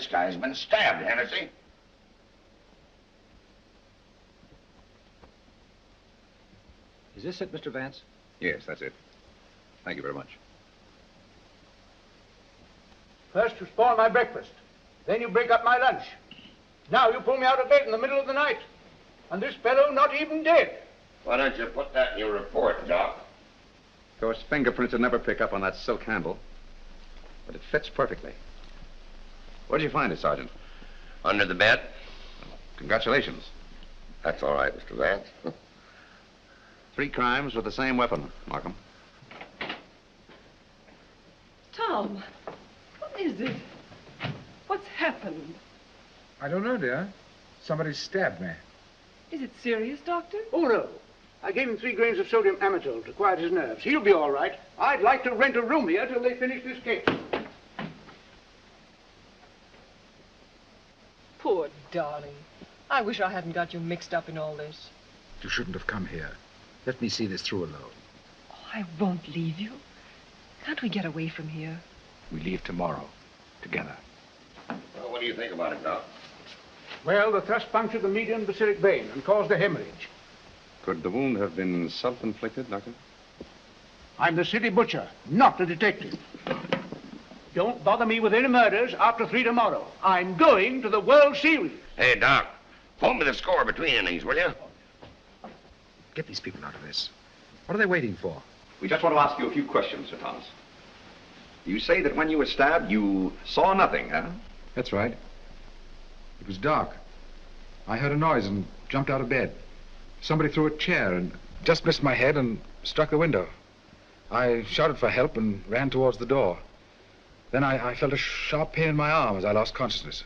this guy's been stabbed, Hennessy. Is this it, Mr. Vance? Yes, that's it. Thank you very much. First you spoil my breakfast. Then you break up my lunch. Now you pull me out of bed in the middle of the night. And this fellow not even dead. Why don't you put that in your report, Doc? Of course, fingerprints would never pick up on that silk handle. But it fits perfectly. Where did you find it, Sergeant? Under the bed. Congratulations. That's all right, Mr. Vance. 3 crimes with the same weapon, Markham. Tom, what is it? What's happened? I don't know, dear. Somebody stabbed me. Is it serious, Doctor? Oh, no. I gave him 3 grains of sodium amytal to quiet his nerves. He'll be all right. I'd like to rent a room here till they finish this case. Poor darling. I wish I hadn't got you mixed up in all this. You shouldn't have come here. Let me see this through alone. Oh, I won't leave you. Can't we get away from here? We leave tomorrow. Together. Well, what do you think about it, Doc? Well, the thrust punctured the median basilic vein and caused a hemorrhage. Could the wound have been self-inflicted, Doctor? I'm the city butcher, not the detective. Don't bother me with any murders after 3 tomorrow. I'm going to the World Series. Hey, Doc, phone me the score between innings, will you? Get these people out of this. What are they waiting for? We just want to ask you a few questions, Sir Thomas. You say that when you were stabbed, you saw nothing, huh? That's right. It was dark. I heard a noise and jumped out of bed. Somebody threw a chair and just missed my head and struck the window. I shouted for help and ran towards the door. Then I felt a sharp pain in my arm as I lost consciousness.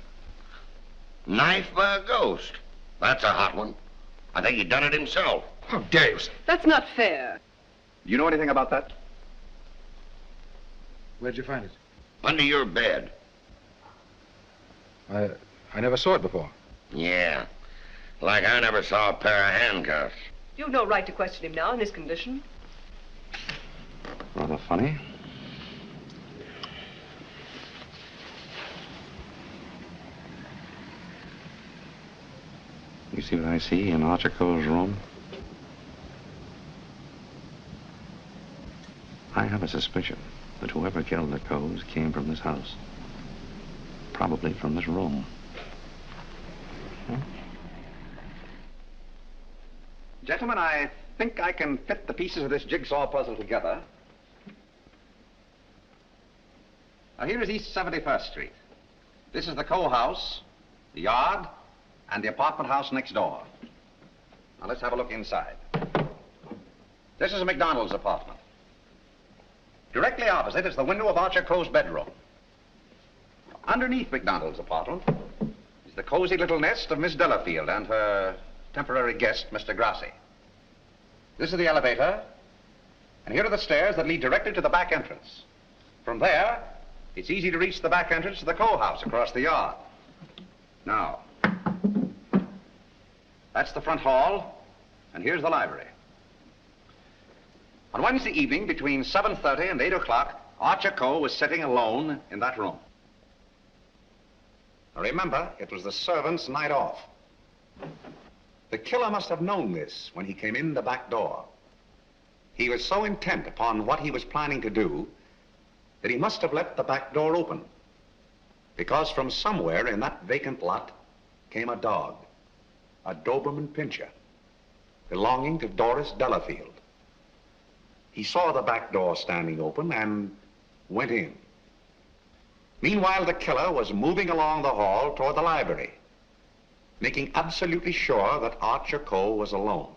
Knife by a ghost. That's a hot one. I think he done it himself. How dare you, sir? That's not fair. Do you know anything about that? Where'd you find it? Under your bed. I never saw it before. Yeah. Like I never saw a pair of handcuffs. You've no right to question him now in this condition. Rather funny. You see what I see in Archer Coe's room? I have a suspicion that whoever killed the Coes came from this house. Probably from this room. Gentlemen, I think I can fit the pieces of this jigsaw puzzle together. Now, here is East 71st Street. This is the Coe house, the yard, and the apartment house next door. Now, let's have a look inside. This is MacDonald's apartment. Directly opposite is the window of Archer Coe's bedroom. Underneath MacDonald's apartment is the cozy little nest of Miss Delafield and her temporary guest, Mr. Grassi. This is the elevator, and here are the stairs that lead directly to the back entrance. From there, it's easy to reach the back entrance to the Coe house across the yard. Now, that's the front hall, and here's the library. On Wednesday evening, between 7:30 and 8 o'clock, Archer Coe was sitting alone in that room. Now remember, it was the servant's night off. The killer must have known this when he came in the back door. He was so intent upon what he was planning to do that he must have left the back door open, because from somewhere in that vacant lot came a dog, a Doberman Pinscher, belonging to Doris Delafield. He saw the back door standing open and went in. Meanwhile, the killer was moving along the hall toward the library, making absolutely sure that Archer Coe was alone.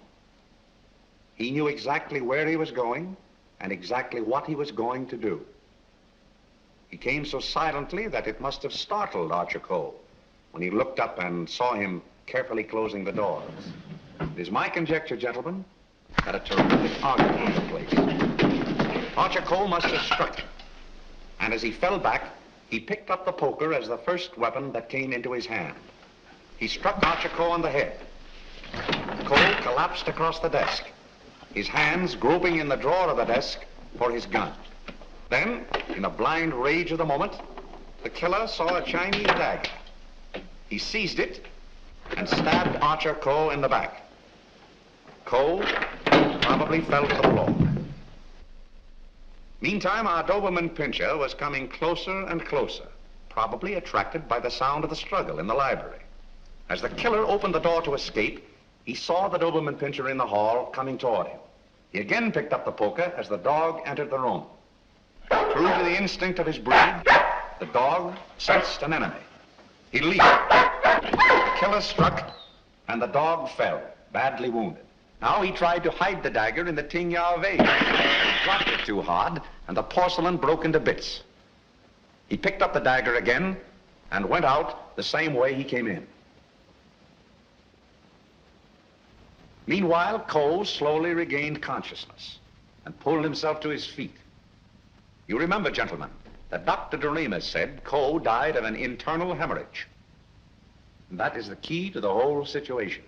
He knew exactly where he was going and exactly what he was going to do. He came so silently that it must have startled Archer Coe when he looked up and saw him carefully closing the doors. It is my conjecture, gentlemen, that a terrific argument took place. Archer Coe must have struck him, and as he fell back, he picked up the poker as the first weapon that came into his hand. He struck Archer Coe on the head. Coe collapsed across the desk, his hands groping in the drawer of the desk for his gun. Then, in the blind rage of the moment, the killer saw a Chinese dagger. He seized it and stabbed Archer Coe in the back. Coe probably fell to the floor. Meantime, our Doberman Pinscher was coming closer and closer, probably attracted by the sound of the struggle in the library. As the killer opened the door to escape, he saw the Doberman Pinscher in the hall coming toward him. He again picked up the poker as the dog entered the room. True to the instinct of his breed, the dog sensed an enemy. He leaped. The killer struck, and the dog fell, badly wounded. Now he tried to hide the dagger in the Tingya vase. He dropped it too hard, and the porcelain broke into bits. He picked up the dagger again and went out the same way he came in. Meanwhile, Coe slowly regained consciousness and pulled himself to his feet. You remember, gentlemen, that Dr. Doremus said Coe died of an internal hemorrhage. And that is the key to the whole situation.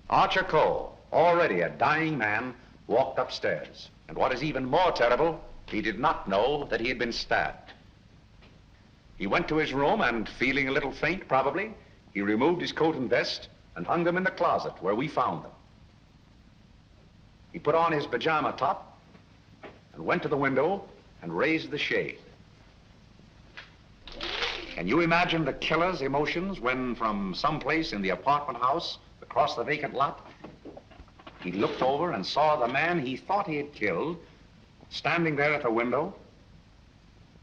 Archer Coe, already a dying man, walked upstairs. And what is even more terrible, he did not know that he had been stabbed. He went to his room and, feeling a little faint probably, he removed his coat and vest and hung them in the closet where we found them. He put on his pajama top and went to the window and raised the shade. Can you imagine the killer's emotions when, from someplace in the apartment house across the vacant lot, he looked over and saw the man he thought he had killed standing there at the window?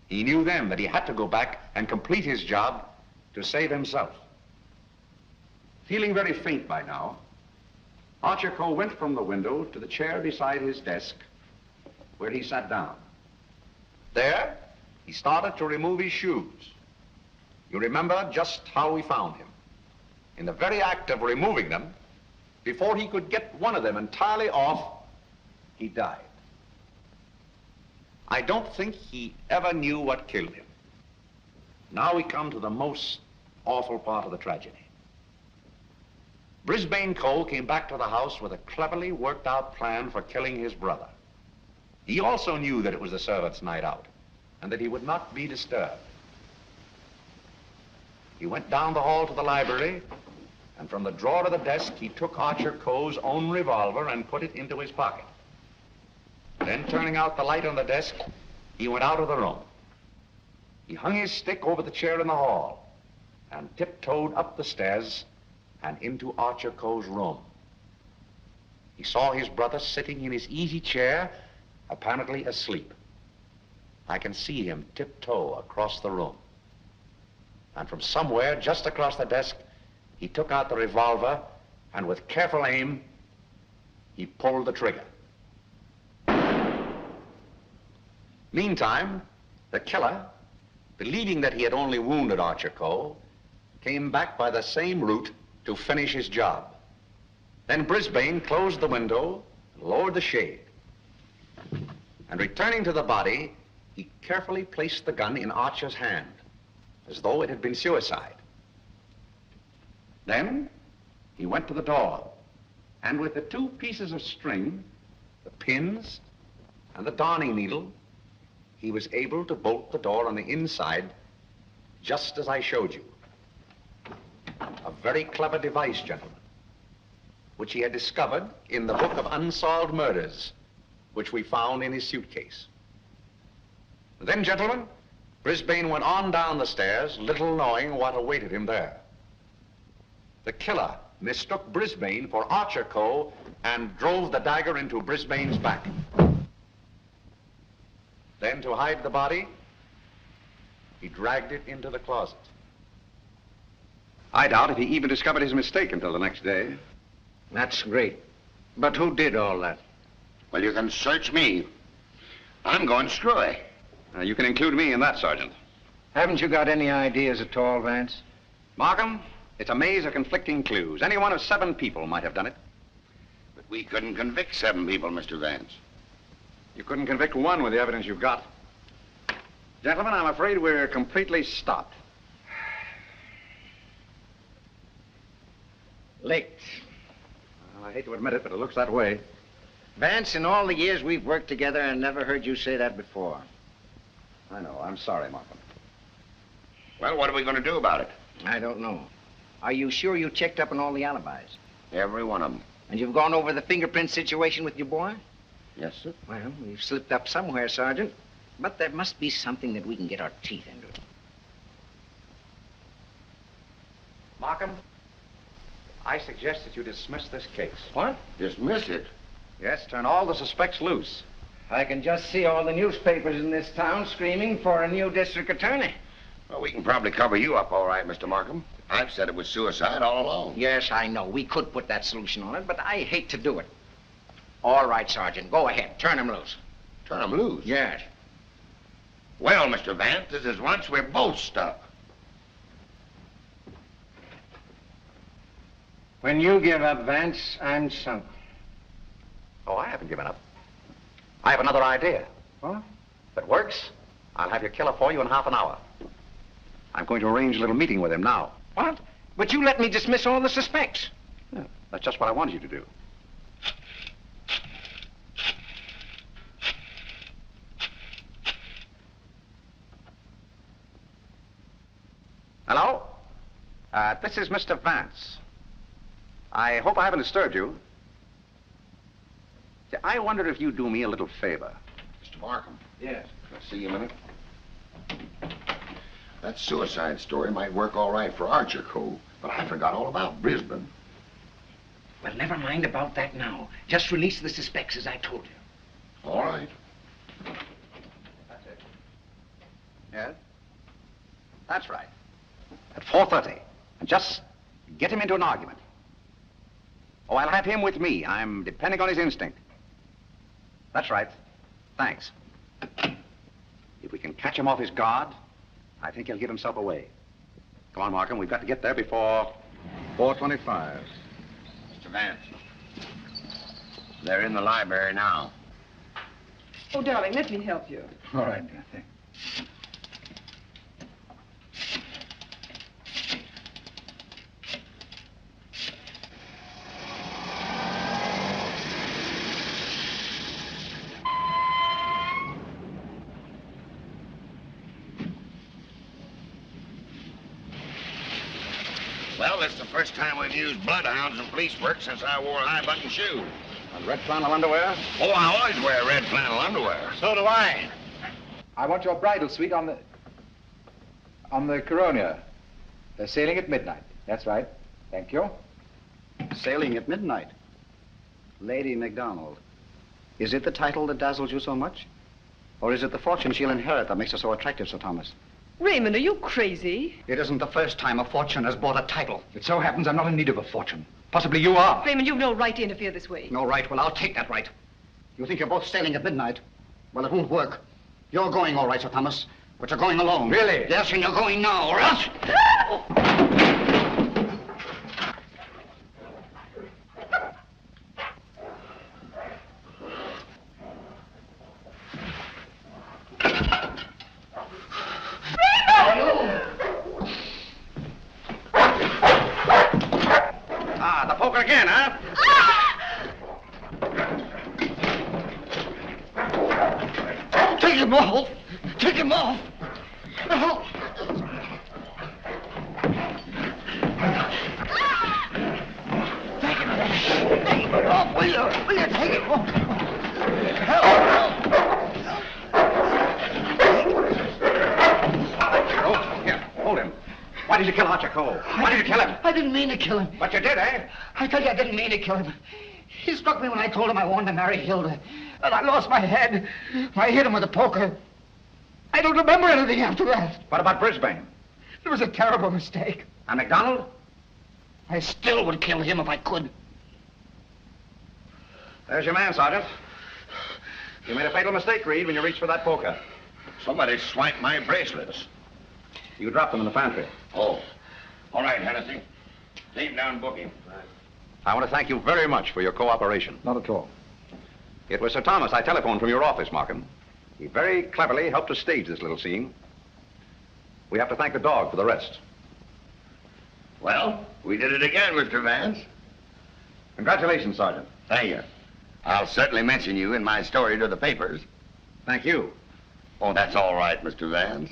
He knew then that he had to go back and complete his job to save himself. Feeling very faint by now, Archer Coe went from the window to the chair beside his desk, where he sat down. There, he started to remove his shoes. You remember just how we found him. In the very act of removing them, before he could get one of them entirely off, he died. I don't think he ever knew what killed him. Now we come to the most awful part of the tragedy. Brisbane Coe came back to the house with a cleverly worked out plan for killing his brother. He also knew that it was the servants' night out and that he would not be disturbed. He went down the hall to the library, and from the drawer of the desk, he took Archer Coe's own revolver and put it into his pocket. Then, turning out the light on the desk, he went out of the room. He hung his stick over the chair in the hall and tiptoed up the stairs and into Archer Coe's room. He saw his brother sitting in his easy chair, apparently asleep. I can see him tiptoe across the room. And from somewhere just across the desk, he took out the revolver and with careful aim, he pulled the trigger. Meantime, the killer, believing that he had only wounded Archer Coe, came back by the same route to finish his job. Then Brisbane closed the window and lowered the shade. And returning to the body, he carefully placed the gun in Archer's hand, as though it had been suicide. Then he went to the door, and with the two pieces of string, the pins and the darning needle, he was able to bolt the door on the inside, just as I showed you. A very clever device, gentlemen, which he had discovered in the book of unsolved murders, which we found in his suitcase. Then, gentlemen, Brisbane went on down the stairs, little knowing what awaited him there. The killer mistook Brisbane for Archer Coe and drove the dagger into Brisbane's back. Then, to hide the body, he dragged it into the closet. I doubt if he even discovered his mistake until the next day. That's great. But who did all that? Well, you can search me. I'm going screwy. You can include me in that, Sergeant. Haven't you got any ideas at all, Vance? Markham, it's a maze of conflicting clues. Any one of 7 people might have done it. But we couldn't convict 7 people, Mr. Vance. You couldn't convict 1 with the evidence you've got. Gentlemen, I'm afraid we're completely stopped. Licked. Well, I hate to admit it, but it looks that way. Vance, in all the years we've worked together, I never heard you say that before. I know. I'm sorry, Markham. Well, what are we going to do about it? I don't know. Are you sure you checked up on all the alibis? Every one of them. And you've gone over the fingerprint situation with your boy? Yes, sir. Well, we've slipped up somewhere, Sergeant. But there must be something that we can get our teeth into. Markham, I suggest that you dismiss this case. What? Dismiss it? Yes, turn all the suspects loose. I can just see all the newspapers in this town screaming for a new district attorney. Well, we can probably cover you up all right, Mr. Markham. I've said it was suicide all along. Yes, I know. We could put that solution on it, but I hate to do it. All right, Sergeant. Go ahead. Turn him loose. Turn him loose? Yes. Well, Mr. Vance, this is once we're both stuck. When you give up, Vance, I'm sunk. Oh, I haven't given up. I have another idea. What? If it works, I'll have your killer for you in half an hour. I'm going to arrange a little meeting with him now. What? But you let me dismiss all the suspects. Yeah, that's just what I wanted you to do. Hello? This is Mr. Vance. I hope I haven't disturbed you. See, I wondered if you'd do me a little favor. Mr. Markham. Yes. Can I see you a minute? That suicide story might work all right for Archer Coe, but I forgot all about Brisbane. Well, never mind about that now. Just release the suspects as I told you. All right. That's it. Yes? That's right. At 4:30. And just get him into an argument. Oh, I'll have him with me. I'm depending on his instinct. That's right. Thanks. If we can catch him off his guard, I think he'll give himself away. Come on, Markham. We've got to get there before 4:25. Mr. Vance. They're in the library now. Oh, darling, let me help you. All right, dear. Thanks. Well, it's the first time we've used bloodhounds in police work since I wore high-button shoes. And red flannel underwear? Oh, I always wear red flannel underwear. So do I. I want your bridal suite on the Coroner. They're sailing at midnight. That's right. Thank you. Sailing at midnight. Lady MacDonald. Is it the title that dazzles you so much? Or is it the fortune she'll inherit that makes her so attractive, Sir Thomas? Raymond, are you crazy? It isn't the first time a fortune has bought a title. It so happens I'm not in need of a fortune. Possibly you are. Raymond, you've no right to interfere this way. No right? Well, I'll take that right. You think you're both sailing at midnight? Well, it won't work. You're going all right, Sir Thomas, but you're going alone. Really? Yes, and you're going now, or else... Ah, the poker again, huh? Take him off! Take him off! No. Take him off, will you? Will you take him off? Here, hold him. Why did you kill Archer Coe? Why did you kill him? I didn't mean to kill him. But you did, eh? I tell you, I didn't mean to kill him. He struck me when I told him I wanted to marry Hilda. And I lost my head. I hit him with a poker. I don't remember anything after that. What about Brisbane? It was a terrible mistake. And MacDonald? I still would kill him if I could. There's your man, Sergeant. You made a fatal mistake, Reed, when you reached for that poker. Somebody swiped my bracelets. You dropped them in the pantry. Oh. All right, Hennessy. Leave down booking. I want to thank you very much for your cooperation. Not at all. It was Sir Thomas I telephoned from your office, Markham. He very cleverly helped us stage this little scene. We have to thank the dog for the rest. Well, we did it again, Mr. Vance. Congratulations, Sergeant. Thank you. I'll certainly mention you in my story to the papers. Thank you. Oh, that's all right, Mr. Vance.